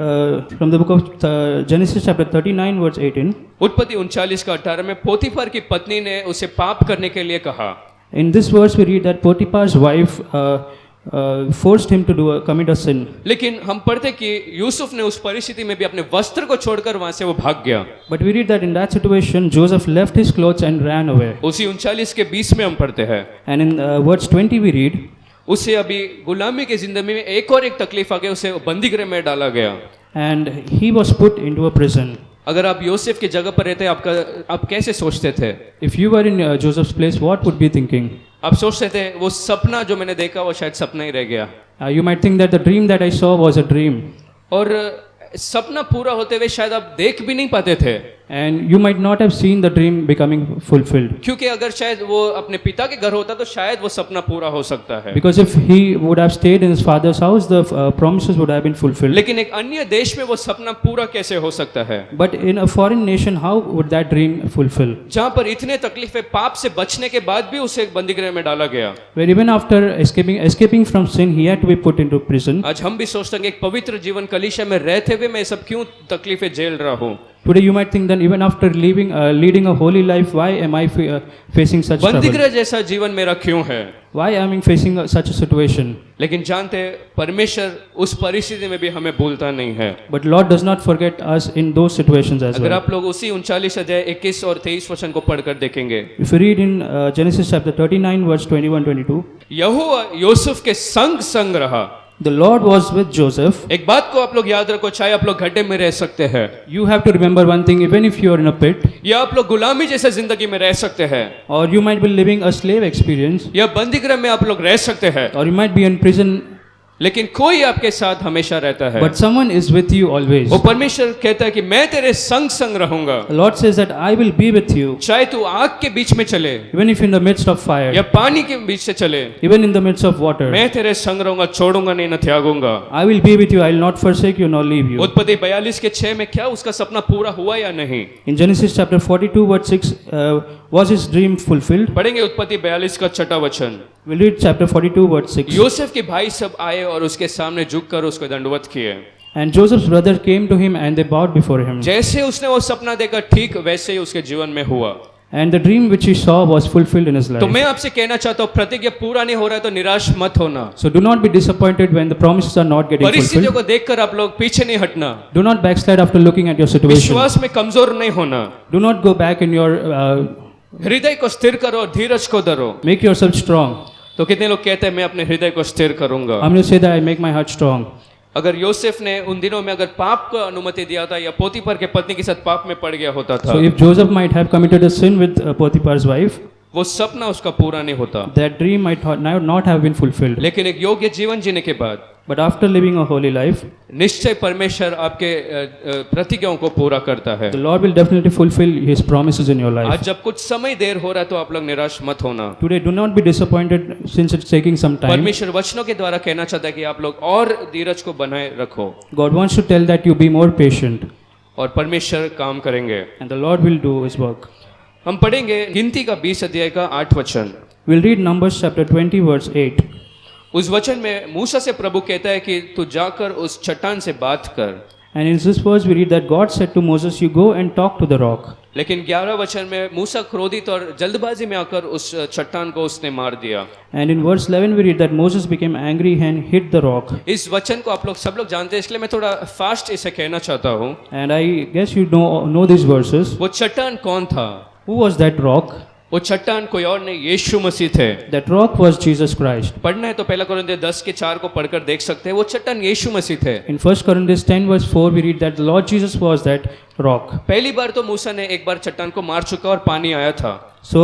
from the book of Genesis chapter 39 verse 18. उत्पत्ति 39 का 18 में पोतीफर की पत्नी ने उसे पाप करने के लिए कहा। In this verse we read that Potiphar's wife forced him to commit a sin. लेकिन हम पढ़ते कि यूसुफ ने उस परिस्थिति में भी अपने वस्त्र को छोड़कर वहां से वो भाग गया। But we read that in that situation Joseph left his clothes and ran away. उसी 39 के 20 में हम पढ़ते हैं, And in verse 20 we read, उसे अभी गुलामी की जिंदगी में एक और एक तकलीफ आ गई, उसे बंदी गृह में डाला गया। and he was put into a prison. अगर आप योसेफ की जगह पर रहते आप कैसे सोचते थे? If you were in Joseph's place, what would be thinking? आप सोचते थे वो सपना जो मैंने देखा वो शायद सपना ही रह गया, You might think that the dream that I saw was a dream. और सपना पूरा होते हुए शायद आप देख भी नहीं पाते थे। And you might not have seen the dream becoming fulfilled. क्योंकि अगर शायद वो अपने पिता के घर होता तो शायद वो सपना पूरा हो सकता है, Because if he would have stayed in his father's house, the promises would have been fulfilled. लेकिन एक अन्य देश में वो सपना पूरा कैसे हो सकता है But in a foreign nation, how would that dream fulfill? जहाँ पर इतने तकलीफें पाप से बचने के बाद भी उसे बंदीगृह में डाला गया। Where even after escaping from sin, he had to be put into prison. आज हम भी सोचते हैं कि एक पवित्र जीवन कलीसिया में रहते हुए मैं सब क्यों तकलीफें झेल रहा हूँ, Today you might think that even after leading a holy life, why am I facing such trouble? बंदीगृह जैसा जीवन मेरा क्यों है? Why am I facing such a situation? लेकिन जानते हैं परमेश्वर उस परिस्थिति में भी हमें भूलता नहीं है। But Lord does not forget us in those situations as अगर well. आप लोग उसी 39 अध्याय 21 और 23 वचन को पढ़कर देखेंगे, If you read in Genesis chapter 39 verse 21-22, यहोवा यूसुफ के संग संग रहा। the Lord was with Joseph. एक बात को आप लोग याद रखो, चाहे आप लोग गड्ढे में रह सकते हैं You have to remember one thing, even if you are in a pit, या आप लोग गुलामी जैसे जिंदगी में रह सकते हैं or you might be living a slave experience, या बंदीगृह में आप लोग रह सकते हैं, or you might be in prison, लेकिन कोई आपके साथ हमेशा रहता है। but someone is with you always. वो परमेश्वर कहता है कि मैं तेरे संग संग रहूंगा, The Lord says that I will be with you, चाहे तू आग के बीच में चले even if in the midst of fire, या पानी के बीच से चले, even in the midst of water. मैं तेरे संग रहूंगा, छोड़ूंगा नहीं, न त्यागूंगा। I will be with you, I will not forsake you nor leave you. उत्पत्ति 42 के 6 में क्या उसका सपना पूरा हुआ या नहीं? In Genesis chapter 42 verse 6, was his dream fulfilled? पढ़ेंगे उत्पत्ति 42 का 6वां वचन। We'll read chapter 42 verse 6. Yusuf के भाई सब आए और उसके सामने झुककर उसको दंडवत किए। And Joseph's brother came to him and they bowed before him. जैसे उसने वो सपना देखा, ठीक वैसे ही उसके जीवन में हुआ। And the dream which he saw was fulfilled in his तो life. मैं आपसे कहना चाहता हूँ, प्रतिज्ञा पूरा नहीं हो रहा है तो निराश मत होना। So do not be disappointed when the promises are not getting परिस्थितियों fulfilled. को देखकर आप लोग पीछे नहीं हटना, Do not backslide after looking at your situation. विश्वास में कमजोर नहीं होना, Do not go back in your, हृदय को स्थिर करो, धीरज को धरो। make yourself strong. तो कितने लोग कहते हैं मैं अपने हृदय को स्थिर करूंगा? I'm going to say that I make my heart strong. अगर योसेफ ने उन दिनों में अगर पाप को अनुमति दिया था या पोतीफर के पत्नी के साथ पाप में पड़ गया होता था, So if Joseph might have committed a sin with Potiphar's wife, वो सपना उसका पूरा नहीं होता। that dream might not have been fulfilled. लेकिन एक योग्य जीवन जीने के बाद But after living a holy life, निश्चय परमेश्वर आपके प्रतिज्ञाओं को पूरा करता है। the Lord will definitely fulfill His promises in your आज life. जब कुछ समय देर हो रहा है तो आप लोग निराश मत होना। Today, do not be disappointed since it's taking some time. परमेश्वर वचनों के द्वारा कहना चाहता है कि आप लोग और धीरज को बनाए रखो God wants to tell that you be more patient, और परमेश्वर काम करेंगे। and the Lord will do His work. हम पढ़ेंगे गिनती का 20 अध्याय का 8 वचन। We'll read Numbers chapter 20 verse 8. उस वचन में मूसा से प्रभु कहता है कि तू जाकर उस चट्टान से बात कर। And in this verse we read that God said to Moses, you go and talk to the rock. लेकिन 11 वचन में मूसा क्रोधित और जल्दबाजी में आकर उस चट्टान को उसने मार दिया। And in verse 11 we read that Moses became angry and hit the rock. इस वचन को आप लोग सब लोग जानते हैं, इसलिए मैं थोड़ा फास्ट इसे कहना चाहता हूँ। And I guess you know these verses. वो चट्टान कौन था? Who was that rock? वो चट्टान कोई और नहीं, यीशु मसीह थे। That rock was Jesus Christ. पढ़ना है तो पहला कोरिन्थियों 10 के 4 को पढ़कर देख सकते हैं। वो चट्टान यीशु मसीह थे। In 1 Corinthians 10 verse 4 we read that the Lord Jesus was that rock. पहली बार तो मूसा ने एक बार चट्टान को मार चुका और पानी आया था, So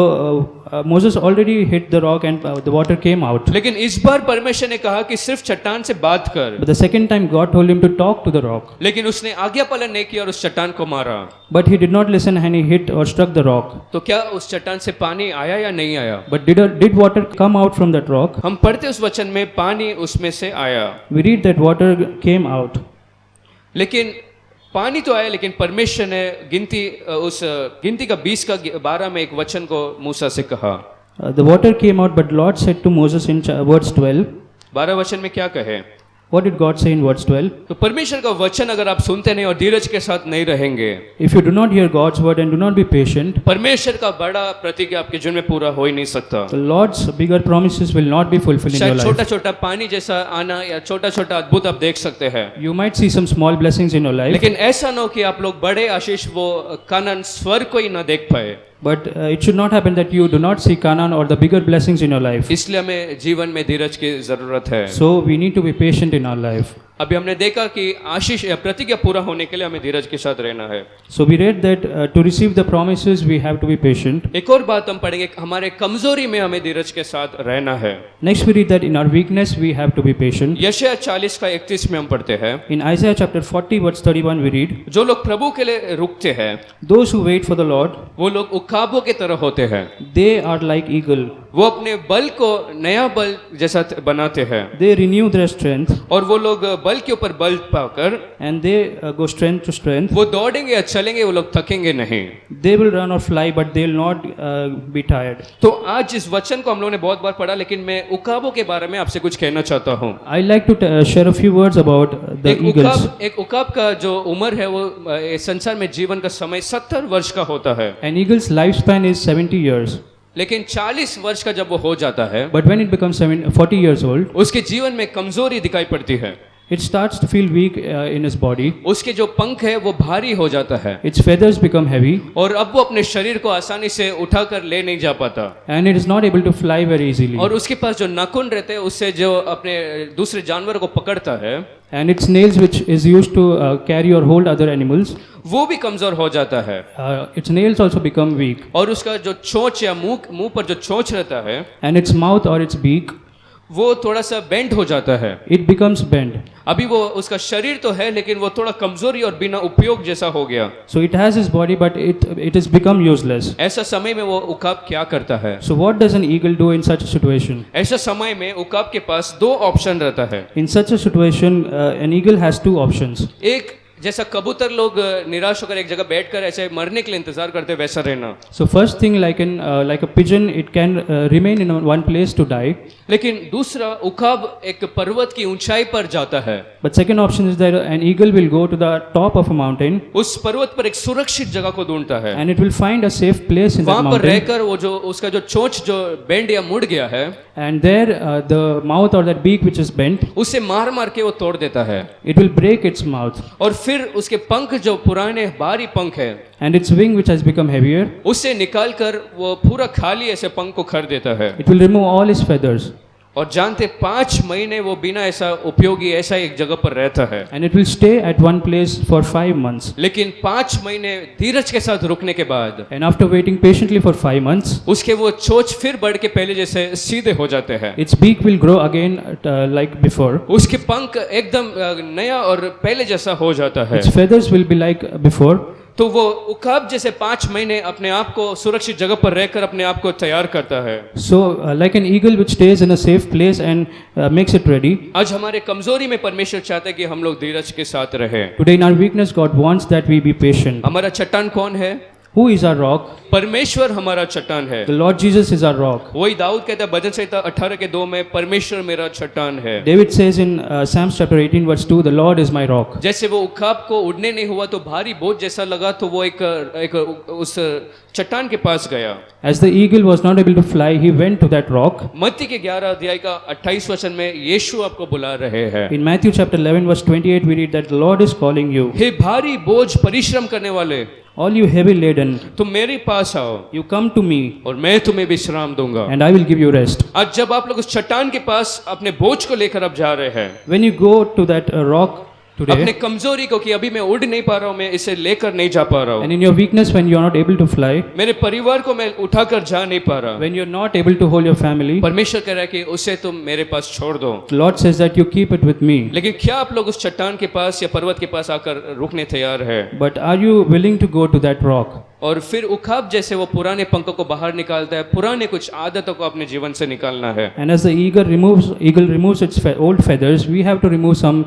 Moses already hit the rock and the water came out. लेकिन इस बार परमेश्वर ने कहा कि सिर्फ चट्टान से बात कर। But the second time God told him to talk to the rock. लेकिन उसने आज्ञा पालन नहीं किया और उस चट्टान को मारा। But he did not listen and he hit or struck the rock. तो क्या उस चट्टान से पानी आया या नहीं आया? But did water come out from that rock? हम पढ़ते उस वचन में पानी उसमें से आया, We read that water came out. लेकिन पानी तो आया, लेकिन परमेश्वर ने गिनती का 20 का 12 में एक वचन को मूसा से कहा। The water came out, but Lord said to Moses in verse 12. 12 वचन में क्या कहे? What did God say in verse 12? तो परमेश्वर का वचन अगर आप सुनते नहीं और धीरज के साथ नहीं रहेंगे, If you do not hear God's word and do not be patient, परमेश्वर का बड़ा प्रतिज्ञा आपके जीवन में पूरा हो ही नहीं सकता। the Lord's bigger promises will not be fulfilled in your शायद life. छोटा छोटा पानी जैसा आना या छोटा छोटा अद्भुत आप देख सकते हैं, You might see some small blessings in your life, लेकिन ऐसा न हो कि आप लोग बड़े आशीष वो कानान स्वर्ग को ही ना देख पाए। but it should not happen that you do not see Canaan or the bigger blessings in your life. इसलिए हमें जीवन में धीरज की जरूरत है। So we need to be patient in our life. अभी हमने देखा कि आशीष या प्रतिज्ञा पूरा होने के लिए हमें धीरज के साथ रहना है। So we read that to receive the promises we have to be patient. एक और बात हम पढ़ेंगे, हमारे कमजोरी में हमें धीरज के साथ रहना है। Next we read that in our weakness we have to be patient. यशायाह 40 का 31 में हम पढ़ते हैं, In Isaiah chapter 40 verse 31 we read, जो लोग प्रभु के लिए रुकते हैं those who wait for the Lord, वो लोग उकाबों के तरह होते हैं। they are like eagle. वो अपने बल को नया बल जैसा बनाते हैं They renew their strength और वो लोग बल के ऊपर बल पाकर and they go strength to strength. वो दौड़ेंगे या चलेंगे, वो लोग थकेंगे नहीं। They will run or fly, but they will not be tired. तो आज इस वचन को हम लोगों ने बहुत बार पढ़ा, लेकिन मैं उकाबों के बारे में आपसे कुछ कहना चाहता हूँ। I like to share a few words about the eagles. एक उकाब का जो उम्र है वो इस संसार में जीवन का समय 70 वर्ष का होता है, An eagle's lifespan is 70 years. लेकिन 40 वर्ष का जब वो हो जाता है, But when it becomes 40 years old, उसके जीवन में कमजोरी दिखाई पड़ती है। it starts to feel weak in his body. उसके जो पंख है वो भारी हो जाता है, Its feathers become heavy, और अब वो अपने शरीर को आसानी से उठाकर ले नहीं जा पाता, and it is not able to fly very easily. और उसके पास जो नाखून रहते हैं उससे जो अपने दूसरे जानवर को पकड़ता है And its nails, which is used to carry or hold other animals, वो भी कमजोर हो जाता है, its nails also become weak. और उसका जो चोंच या मुंह पर जो चोंच रहता है And its mouth or its beak, वो थोड़ा सा बेंड हो जाता है। it becomes bent. अभी वो उसका शरीर तो है, लेकिन वो थोड़ा कमजोरी और बिना उपयोग जैसा हो गया। So it has his body, but it has become useless. ऐसा समय में वो उकाब क्या करता है? So what does an eagle do in such a situation? ऐसा समय में उकाब के पास दो ऑप्शन रहता है। In such a situation, an eagle has two options. एक, जैसा कबूतर लोग निराश होकर एक जगह बैठकर ऐसे मरने के लिए इंतजार करते हैं, वैसा रहना। So first thing, like a pigeon, it can remain in one place to die. लेकिन दूसरा, उकाब एक पर्वत की ऊंचाई पर जाता है। But second option is that an eagle will go to the top of a mountain, उस पर्वत पर एक सुरक्षित जगह को ढूंढता है, and it will find a safe place in that वहां पर mountain. रहकर वो जो उसका जो चोंच जो बेंड या मुड़ गया है, And there, the mouth or that beak which is bent, उसे मार मार के वो तोड़ देता है, it will break its mouth. और फिर उसके पंख जो पुराने भारी पंख है And its wing, which has become heavier, उसे निकाल कर वो पूरा खाली ऐसे पंख को कर देता है। it will remove all his feathers. और जानते 5 महीने वो बिना ऐसा उपयोगी ऐसा एक जगह पर रहता है, And it will stay at one place for 5 months. लेकिन 5 महीने धीरज के साथ रुकने के बाद And after waiting patiently for 5 months, उसके वो चोंच फिर बढ़ के पहले जैसे सीधे हो जाते हैं, its beak will grow again like before. उसके पंख एकदम नया और पहले जैसा हो जाता है। Its feathers will be like before. तो वो उकाब जैसे 5 महीने अपने आप को सुरक्षित जगह पर रहकर अपने आप को तैयार करता है। So, like an eagle which stays in a safe place and makes it ready. आज हमारे कमजोरी में परमेश्वर चाहता है कि हम लोग धीरज के साथ रहें। Today in our weakness, God wants that we be patient. हमारा चट्टान कौन है? Who is our rock? परमेश्वर हमारा चट्टान है। The Lord Jesus is our rock. वही दाऊद कहता है भजन संहिता 18:2 में, परमेश्वर मेरा चट्टान है। David says in Psalms chapter 18 verse 2, the Lord is my rock. जैसे वो उकाब को उड़ने नहीं हुआ तो भारी बोझ जैसा लगा, तो वो एक उस चट्टान के पास गया। As the eagle was not able to fly, he went to that rock. मत्ती के 11 अध्याय का 28 वचन में यीशु आपको बुला रहे हैं। In Matthew chapter 11 verse 28, we read that the Lord is calling you. हे भारी बोझ परिश्रम करने वाले, All you heavy laden, तुम मेरे पास आओ you come to me, और मैं तुम्हें विश्राम दूंगा। and I will give you rest. आज जब आप लोग उस चट्टान के पास अपने बोझ को लेकर अब जा रहे हैं, When you go to that rock अपने today, कमजोरी को कि अभी मैं उड़ नहीं पा रहा हूँ, मैं इसे लेकर नहीं जा पा रहा and हूँ, in your weakness when you are not able to fly, मेरे परिवार को मैं उठाकर जा नहीं पा रहा, when you are not able to hold your family, परमेश्वर कह रहा है कि उसे तुम मेरे पास छोड़ दो। the Lord says that you keep it with me. लेकिन क्या आप लोग उस चट्टान के पास या पर्वत के पास आकर रुकने तैयार है? But are you willing to go to that rock? और फिर उकाब जैसे वो पुराने पंखों को बाहर निकालता है, पुराने कुछ आदतों को अपने जीवन से निकालना है। And as the eagle removes its old feathers, we have to remove some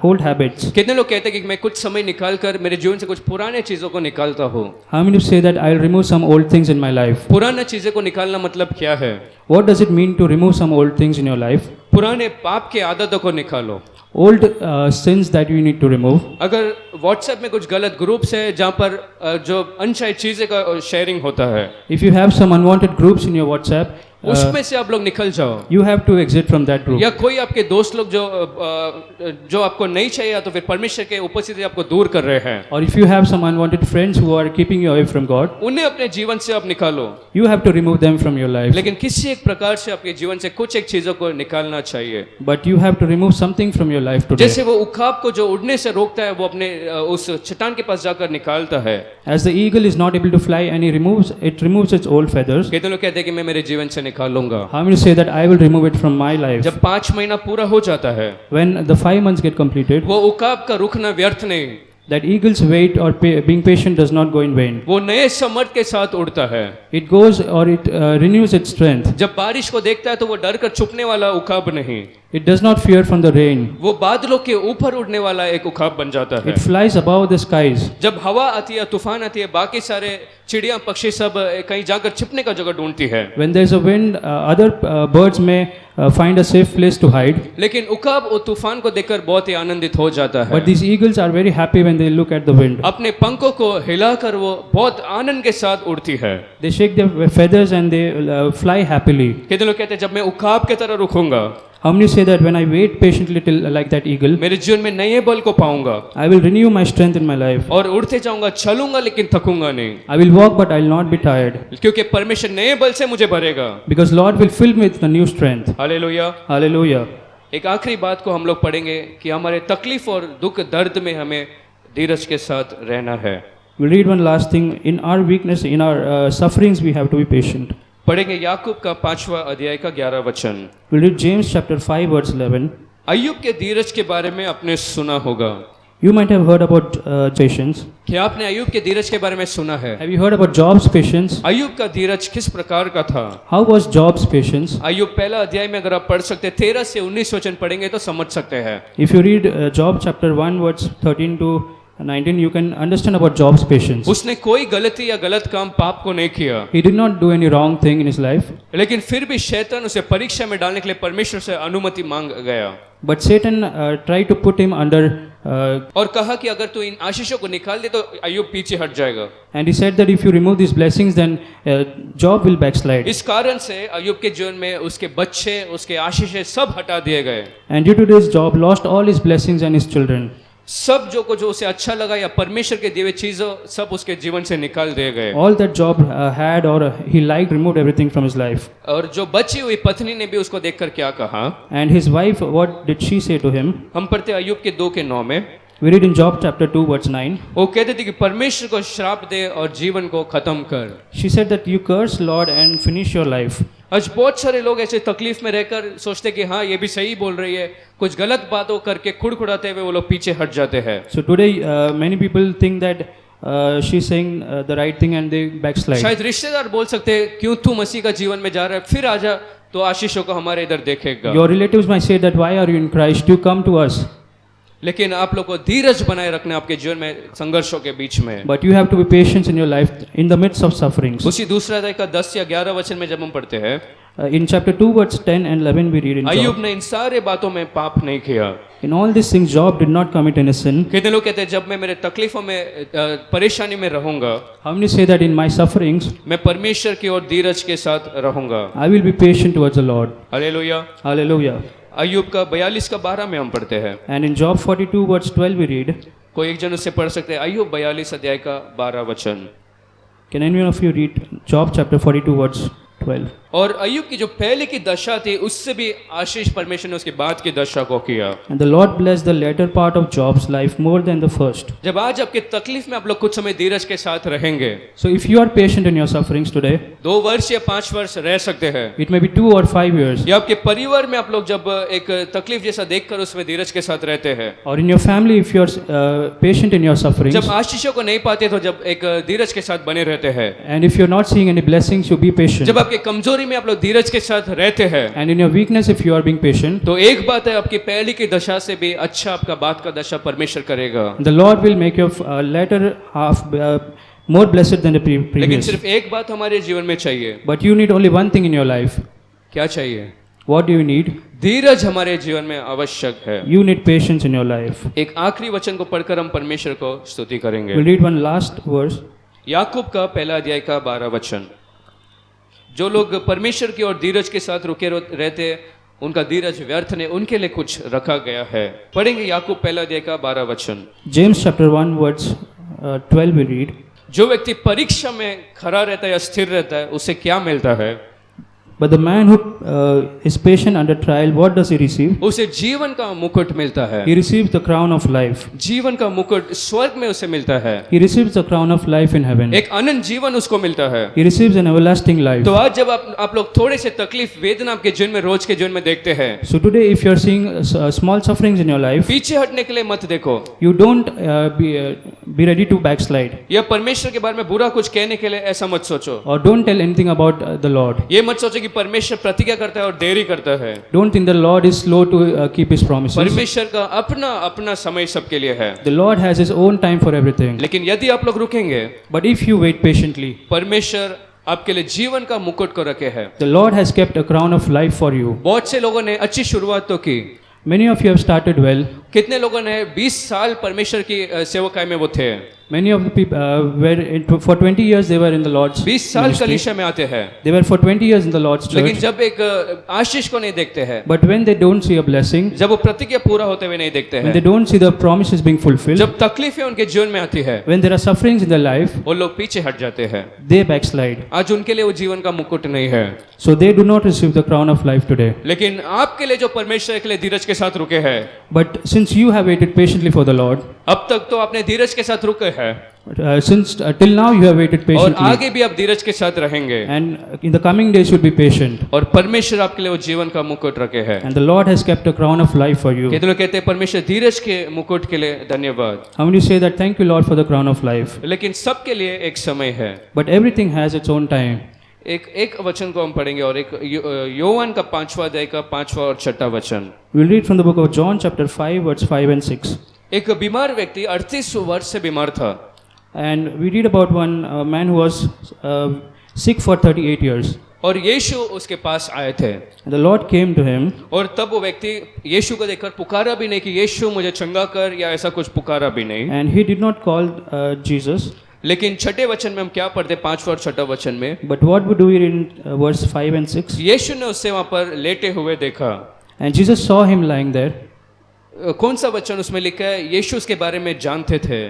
old habits. कितने लोग कहते हैं कि मैं कुछ समय निकाल कर मेरे जीवन से कुछ पुराने चीजों को निकालता हूँ? How many say that I'll remove some old things in my life? पुराना चीजें को निकालना मतलब क्या है? What does it mean to remove some old things in your life? पुराने पाप के आदतों को निकालो। Old sins that you need to remove. अगर व्हाट्सएप में कुछ गलत ग्रुप्स है जहाँ पर जो अनचाही चीजें का शेयरिंग होता है, If you have some unwanted groups in your WhatsApp, उसमें से आप लोग निकल जाओ। you have to exit from that group. या कोई आपके दोस्त लोग जो आपको नहीं चाहिए, या तो फिर परमेश्वर के उपस्थिति से आपको दूर कर रहे हैं, Or if you have some unwanted friends who are keeping you away from God, उन्हें अपने जीवन से आप निकालो। you have to remove them from your life. लेकिन किसी एक प्रकार से आपके जीवन से कुछ एक चीजों को निकालना चाहिए। But you have to remove something from your life today. जैसे वो उकाब को जो उड़ने से रोकता है, वो अपने उस चट्टान के पास जाकर निकालता है। As the eagle is not able to fly and it removes its old feathers, कितने लोग कहते हैं कि मैं मेरे जीवन से निकालूंगा। how many say that I will remove it from my life? जब 5 महीना पूरा हो जाता है, When the 5 months get completed, वो उकाब का रुकना व्यर्थ नहीं, that eagle's wait or being patient does not go in vain. वो नए समर्थ के साथ उड़ता है। It goes or it renews its strength. जब बारिश को देखता है तो वो डर कर छुपने वाला उकाब नहीं, It does not fear from the rain. वो बादलों के ऊपर उड़ने वाला एक उखाब बन जाता है। It flies above the skies. जब हवा आती है, तूफान आती है, बाकी सारे चिड़िया पक्षी सब कहीं जाकर छिपने का जगह ढूंढती है। When there is a wind, other birds may find a safe place to hide. लेकिन उकाब वो तूफान को देखकर बहुत ही आनंदित हो जाता है। But these eagles are very happy when they look at the wind. अपने पंखों को हिलाकर वो बहुत आनंद के साथ उड़ती है। They shake their feathers and they fly happily. कितने लोग कहते हैं जब मैं उकाब की तरह रुकूंगा, How many say that when I wait patiently till like that eagle, मेरे जीवन में नए बल को पाऊंगा I will renew my strength in my life. और उड़ते जाऊंगा, चलूंगा लेकिन थकूंगा नहीं, I will walk but I will not be tired. क्योंकि परमेश्वर नए बल से मुझे भरेगा। Because Lord will fill me with the new strength. Hallelujah. Hallelujah. एक आखिरी बात को हम लोग पढ़ेंगे कि हमारे तकलीफ और दुख दर्द में हमें धीरज के साथ रहना है। We'll read one last thing. In our weakness, in our sufferings, we have to be patient. पढ़ेंगे याकूब का 5वां अध्याय का 11 वचन। We'll read James chapter 5 verse 11. अय्यूब के धीरज के बारे में आपने सुना होगा। You might have heard about patience. क्या आपने अय्यूब के धीरज के बारे में सुना है? Have you heard about Job's patience? अय्यूब का धीरज किस प्रकार का था? How was Job's patience? अय्यूब पहला अध्याय में अगर आप पढ़ सकते 13 से 19 वचन पढ़ेंगे तो समझ सकते हैं। If you read Job chapter 1 verse 13 to 19, you can understand about Job's patience. उसने कोई गलती या गलत काम पाप को नहीं किया, He did not do any wrong thing in his life, लेकिन फिर भी शैतान उसे परीक्षा में डालने के लिए परमेश्वर से अनुमति मांग गया but Satan tried to put him under, और कहा कि अगर तू इन आशीषों को निकाल दे तो अय्यूब पीछे हट जाएगा। and he said that if you remove these blessings, then Job will backslide. इस कारण से अय्यूब के जीवन में उसके बच्चे, उसके आशीषें सब हटा दिए गए। And due to this, Job lost all his blessings and his children. सब जो कुछ उसे अच्छा लगा या परमेश्वर के दिए हुए चीजों सब उसके जीवन से निकाल दिए गए। All that Job had or he liked, removed everything from his life. और जो बची हुई पत्नी ने भी उसको देखकर क्या कहा? And his wife, what did she say to him? हम पढ़ते हैं अय्यूब के 2 के 9 में। We read in Job chapter 2 verse 9. वो कहते थे कि परमेश्वर को श्राप दे और जीवन को खत्म कर। She said that you curse Lord and finish your life. आज बहुत सारे लोग ऐसे तकलीफ में रहकर सोचते कि हाँ ये भी सही बोल रही है, कुछ गलत बातों करके खुड़खुड़ाते हुए वो लोग पीछे हट जाते हैं। So today many people think that she's saying the right thing and they backslide. शायद रिश्तेदार बोल सकते हैं क्यों तू मसीह का जीवन में जा रहा है, फिर आजा तो आशीषों को हमारे इधर देखेगा। Your relatives might say that why are you in Christ? You come to us. लेकिन आप लोग को धीरज बनाए रखना आपके जीवन में संघर्षों के बीच में। But you have to be patient in your life in the midst of sufferings. उसी दूसरा अध्याय का 10 या 11 वचन में जब हम पढ़ते हैं, In chapter 2 verse 10 and 11 we read in Ayyub Job. ने इन सारे बातों में पाप नहीं किया। In all these things Job did not commit any sin. कितने लोग कहते हैं जब मैं मेरे तकलीफों में परेशानी में रहूंगा, How many say that in my sufferings मैं परमेश्वर की ओर धीरज के साथ रहूंगा। I will be patient towards the Lord. Hallelujah. Hallelujah. अय्यूब का 42 का 12 में हम पढ़ते हैं। And in Job 42 verse 12 we read. कोई एक जन उससे पढ़ सकते हैं अय्यूब 42 अध्याय का 12 वचन। Can any one of you read Job chapter 42 verse 12? और अय्यूब की जो पहले की दशा थी उससे भी आशीष परमेश्वर ने उसके बाद की दशा को किया। And the Lord blessed the latter part of Job's life more than the first. जब आज आपके तकलीफ में आप लोग कुछ समय धीरज के साथ रहेंगे, So if you are patient in your sufferings today, 2 वर्ष या 5 वर्ष रह सकते हैं, it may be 2 or 5 years, या आपके परिवार में आप लोग जब एक तकलीफ जैसा देखकर उसमें धीरज के साथ रहते हैं, or in your family if you are patient in your sufferings, जब आशीषों को नहीं पाते तो जब एक धीरज के साथ बने रहते हैं, and if you're not seeing any blessings, you be patient. जब आपके कमजोरी में आप लोग धीरज के साथ रहते हैं, And in your weakness, if you are being patient, तो एक बात है आपकी पहले की दशा से भी अच्छा आपका बाद का दशा परमेश्वर करेगा। the Lord will make your latter half more blessed than the लेकिन previous. सिर्फ एक बात हमारे जीवन में चाहिए। But you need only one thing in your life. क्या चाहिए? What do you need? धीरज हमारे जीवन में आवश्यक है। You need patience in your life. एक आखिरी वचन को पढ़कर हम परमेश्वर को स्तुति करेंगे। We'll read one last verse. याकूब का पहला अध्याय का 12 वचन। जो लोग परमेश्वर की ओर धीरज के साथ रुके रहते हैं उनका धीरज व्यर्थ नहीं, उनके लिए कुछ रखा गया है। पढ़ेंगे याकूब पहला अध्याय का 12 वचन। James chapter 1 verse 12 we read. जो व्यक्ति परीक्षा में खड़ा रहता है या स्थिर रहता है उसे क्या मिलता है? But the man who is patient under trial, what does he receive? उसे जीवन का मुकुट मिलता है। He receives the crown of life. जीवन का मुकुट स्वर्ग में उसे मिलता है। He receives the crown of life in heaven. एक अनंत जीवन उसको मिलता है। He receives an everlasting life. तो आज जब आप लोग थोड़े से तकलीफ वेदना आपके जीवन में रोज के जीवन में देखते हैं, So today, if you are seeing small sufferings in your life, पीछे हटने के लिए मत देखो। you don't be ready to backslide, या परमेश्वर के बारे में बुरा कुछ कहने के लिए ऐसा मत सोचो। or don't tell anything about the Lord. ये मत सोचो कि कि परमेश्वर प्रतिज्ञा करता है और देरी करता है। Don't think the Lord is slow to keep His promises. परमेश्वर का अपना अपना समय सबके लिए है, The Lord has His own time for everything. लेकिन यदि आप लोग रुकेंगे, But if you wait patiently, परमेश्वर आपके लिए जीवन का मुकुट को रखे है। the Lord has kept a crown of life for you. बहुत से लोगों ने अच्छी शुरुआत तो की, Many of you have started well. कितने लोगों ने 20 साल परमेश्वर की सेवकाई में वो थे, Many of the people for 20 years they were in the Lord's 20 साल ministry. कलीसिया में आते हैं, They were for 20 years in the Lord's लेकिन church. जब एक आशीष को नहीं देखते हैं, But when they don't see a blessing, जब वो प्रतिज्ञा पूरा होते हुए नहीं देखते when they हैं, don't see the promises being fulfilled, जब तकलीफें उनके जीवन में आती है, when there are sufferings in their life, वो लोग पीछे हट जाते हैं। they backslide. आज उनके लिए वो जीवन का मुकुट नहीं है, So they do not receive the crown of life today. लेकिन आपके लिए जो परमेश्वर के लिए धीरज के साथ रुके हैं, But since you have waited patiently for the Lord, अब तक तो आपने धीरज के साथ रुके हैं, since till now you have waited और patiently, आगे भी आप धीरज के साथ रहेंगे, and in the coming days you'll be patient. और परमेश्वर आपके लिए वो जीवन का मुकुट रखे है। And the Lord has kept a crown of life for you. कितने लोग कहते हैं परमेश्वर धीरज के मुकुट के लिए धन्यवाद, How many say that thank you Lord for the crown of life? लेकिन सबके लिए एक समय है। But everything has its own time. एक वचन को हम पढ़ेंगे, और एक योवान का 5वां अध्याय का 5वां और 6वां वचन। We'll read from the book of John chapter 5 verse 5 and 6. एक बीमार व्यक्ति 38 वर्ष से बीमार था, And we read about one man who was sick for 38 years. और यीशु उसके पास आए थे, And the Lord came to him, और तब वो व्यक्ति यीशु को देखकर पुकारा भी नहीं कि यीशु मुझे चंगा कर, या ऐसा कुछ पुकारा भी नहीं। and he did not call Jesus. लेकिन 6ठे वचन में हम क्या पढ़ते, 5वां और 6वां वचन में, But what would we read in verse 5 and 6? यीशु ने उससे वहां पर लेटे हुए देखा। And Jesus saw him lying there. कौन सा वचन उसमें लिखा है? यीशु उसके बारे में जानते थे।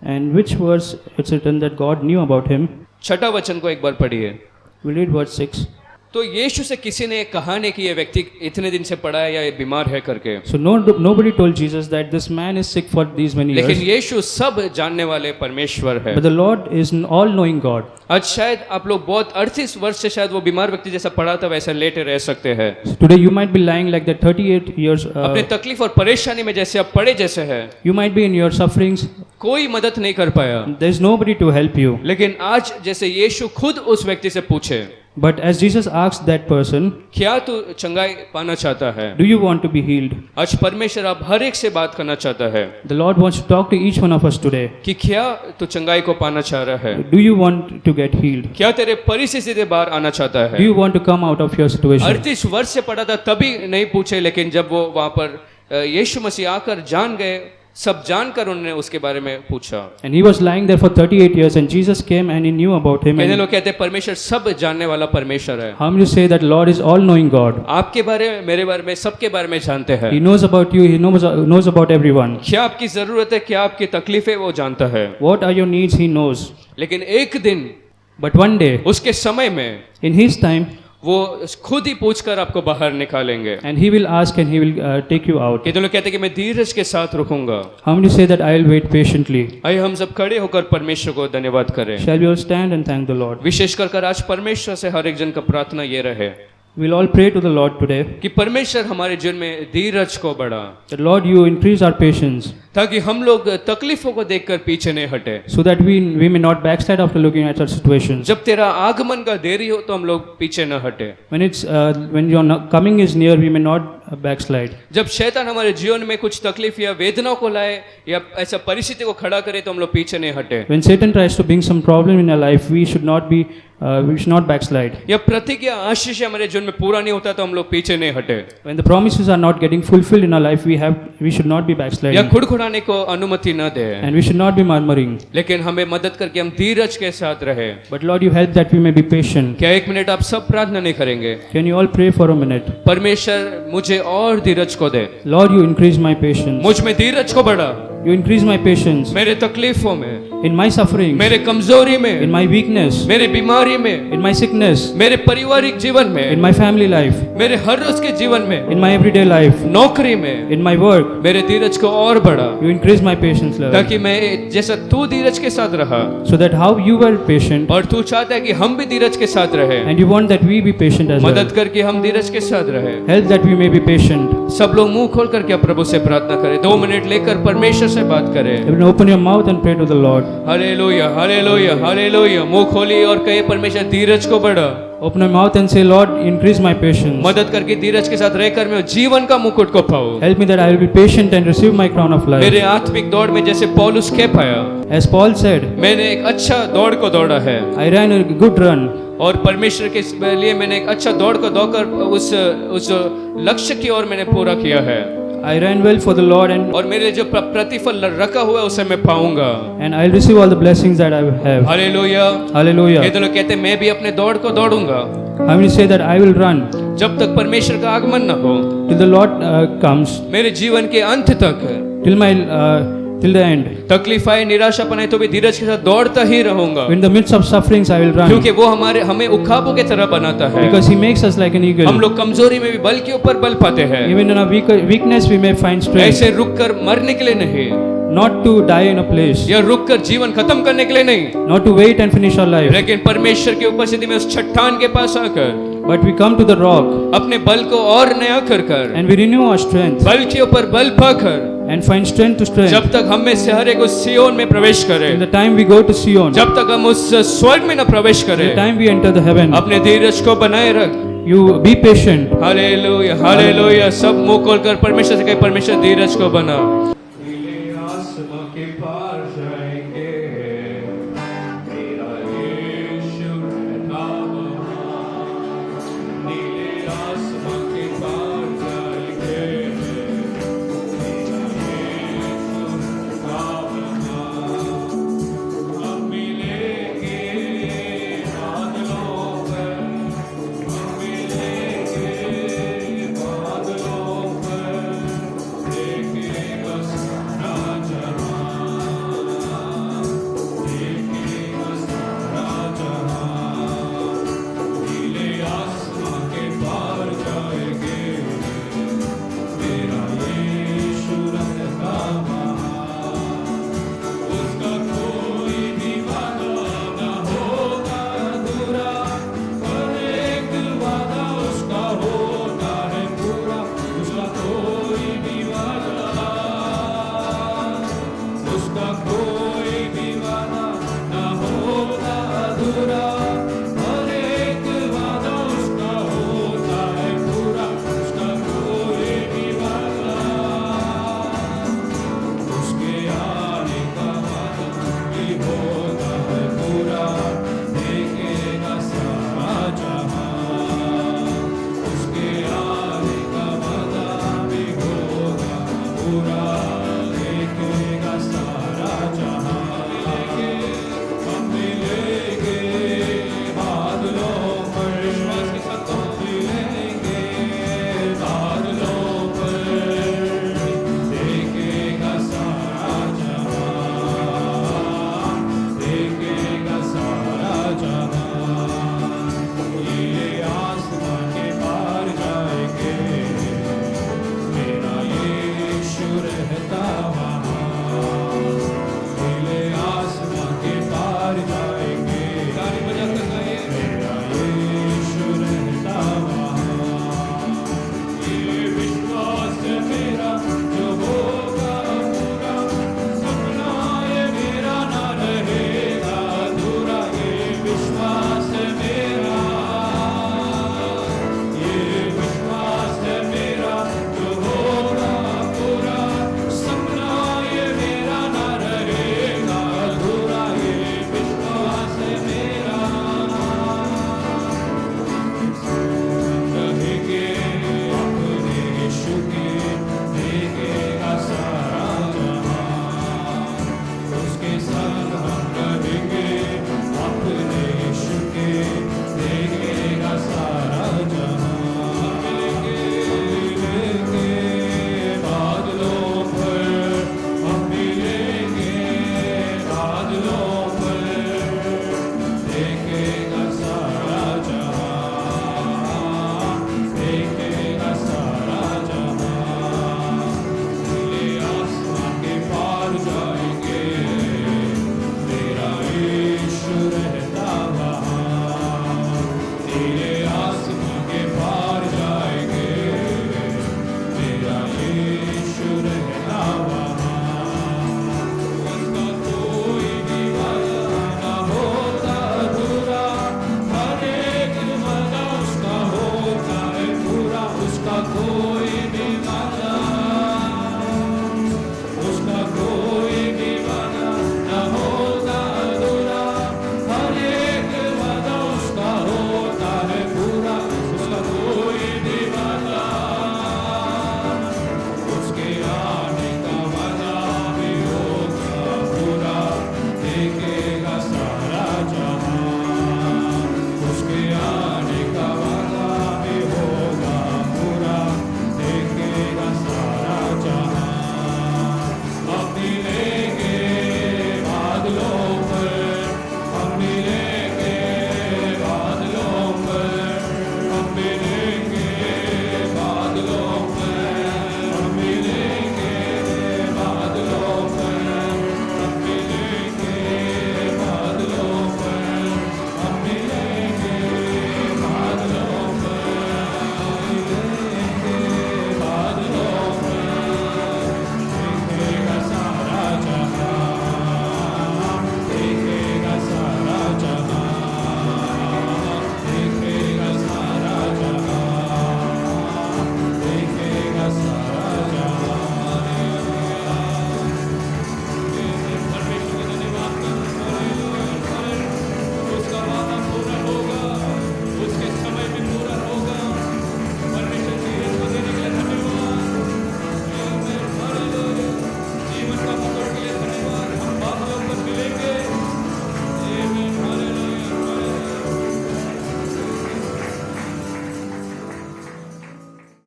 And which verse it's written that God knew about him? 6वां वचन को एक बार पढ़िए। We'll read verse 6. तो यीशु से किसी ने कहा नहीं कि ये व्यक्ति इतने दिन से पड़ा है या ये बीमार है करके, So nobody told Jesus that this man is sick for these many लेकिन years. यीशु सब जानने वाले परमेश्वर है। But the Lord is an all-knowing God. आज शायद आप लोग बहुत 38 वर्ष से शायद वो बीमार व्यक्ति जैसा पड़ा था वैसा लेटे रह सकते हैं, So today you might be lying like that 38 years. अपने तकलीफ और परेशानी में जैसे आप पड़े जैसे है, You might be in your sufferings. कोई मदद नहीं कर पाया। There is nobody to help you. लेकिन आज जैसे यीशु खुद उस व्यक्ति से पूछे, But as Jesus asked that person, क्या तू चंगाई पाना चाहता है? do you want to be healed? आज परमेश्वर आप हर एक से बात करना चाहता है The Lord wants to talk to each one of us today. कि क्या तू चंगाई को पाना चाह रहा है, Do you want to get healed? क्या तेरे परिस्थिति से बाहर आना चाहता Do है। you want to come out of your situation? 38 वर्ष से पड़ा था तभी नहीं पूछे, लेकिन जब वो वहां पर यीशु मसीह आकर जान गए, सब जानकर उन्होंने उसके बारे में पूछा। And he was lying there for 38 years and Jesus came and he knew about him. कहने And लोग कहते हैं परमेश्वर सब जानने वाला परमेश्वर है। how many say that Lord is all-knowing God? आपके बारे में, मेरे बारे में, सबके बारे में जानते हैं। He knows about you, he knows about everyone. क्या आपकी जरूरत है, क्या आपकी तकलीफ है, वो जानता है। What are your needs, he knows. लेकिन एक दिन But one day, उसके समय में in his time, वो खुद ही पूछकर आपको बाहर निकालेंगे। and he will ask and he will take you out. कितने लोग कहते हैं कि मैं धीरज के साथ रुकूंगा। How many say that I'll wait patiently? आइए हम सब खड़े होकर परमेश्वर को धन्यवाद करें। Shall we all stand and thank the Lord? विशेष कर आज परमेश्वर से हर एक जन का प्रार्थना ये रहे We'll all pray to the Lord today. कि परमेश्वर हमारे जीवन में धीरज को बढ़ा, That Lord, you increase our patience ताकि हम लोग तकलीफों को देखकर पीछे नहीं हटे। so that we may not backslide after looking at our situations. जब तेरा आगमन का देरी हो तो हम लोग पीछे न हटे। When your coming is near, we may not backslide. जब शैतान हमारे जीवन में कुछ तकलीफ या वेदनाओं को लाए या ऐसा परिस्थिति को खड़ा करे तो हम लोग पीछे नहीं हटे। When Satan tries to bring some problem in our life, we should not backslide. या प्रतिज्ञा आशीष हमारे जीवन में पूरा नहीं होता तो हम लोग पीछे नहीं हटे। When the promises are not getting fulfilled in our life, we should not be या backsliding. खुड़खुड़ाने को अनुमति न दे, And we should not be murmuring. लेकिन हमें मदद करके हम धीरज के साथ रहे। But Lord, you help that we may be patient. क्या एक मिनट आप सब प्रार्थना नहीं करेंगे? Can you all pray for a minute? परमेश्वर मुझे और धीरज को दे, Lord, you increase my patience. मुझ में धीरज को बढ़ा, You increase my patience मेरे तकलीफों में, in my sufferings, मेरे कमजोरी में, in my weakness, मेरे बीमारी में, in my sickness, मेरे पारिवारिक जीवन in में, my family life, मेरे हर रोज के जीवन में, in my everyday life, नौकरी में, in my work. मेरे धीरज को और बढ़ा, You increase my patience level. ताकि मैं जैसा तू धीरज के साथ रहा So that how you were patient और तू चाहता है कि हम भी धीरज के साथ रहे, and you want that we be patient as well. मदद करके हम धीरज के साथ रहे। Help that we may be patient. सब लोग मुंह खोल करके प्रभु से प्रार्थना करें, 2 मिनट लेकर परमेश्वर से बात करें। Even open your mouth and pray to the Lord. Hallelujah hallelujah hallelujah. मुंह खोली और कहे परमेश्वर धीरज को बढ़ा। Open my mouth and say, Lord, increase my patience. मदद करके धीरज के साथ रहकर मैं जीवन का मुकुट को पाऊं। Help me that I will be patient and receive my crown of life. मेरे आत्मिक दौड़ में जैसे पौलुस कह पाया, As Paul said, मैंने एक अच्छा दौड़ को दौड़ा है I ran a good run. और परमेश्वर के लिए मैंने एक अच्छा दौड़ को दौड़कर उस लक्ष्य की ओर मैंने पूरा किया है I ran well for the Lord और मेरे जो प्रतिफल रखा हुआ है उसे मैं पाऊंगा। and I'll receive all the blessings that I have. Hallelujah. Hallelujah. ये तो लोग कहते हैं मैं भी अपने दौड़ को दौड़ूंगा How many say that I will run जब तक परमेश्वर का आगमन न हो, till the Lord comes, मेरे जीवन के अंत तक। till the end. तकलीफ आए, निराशापन आए तो भी धीरज के साथ दौड़ता ही रहूंगा, In the midst of sufferings, I will run. क्योंकि वो हमें उखाबों की तरह बनाता है। Because He makes us like an eagle. हम लोग कमजोरी में भी बल के ऊपर बल पाते हैं। Even in our weakness, we may find strength. ऐसे रुक कर मरने के लिए नहीं, Not to die in a place. या रुक कर जीवन खत्म करने के लिए नहीं, Not to wait and finish our life. लेकिन परमेश्वर की उपस्थिति में उस चट्टान के पास आकर But we come to the rock अपने बल को और नया कर and we renew our strength बल के ऊपर बल पाकर and find strength to strength. जब तक हम में से हर एक उस सियोन में प्रवेश करे, In the time we go to Sion, जब तक हम उस स्वर्ग में न प्रवेश the करें, time we enter the heaven, अपने धीरज को बनाए रख। you be patient. Hallelujah hallelujah. सब मुंह खोलकर परमेश्वर से कहे, परमेश्वर धीरज को बना।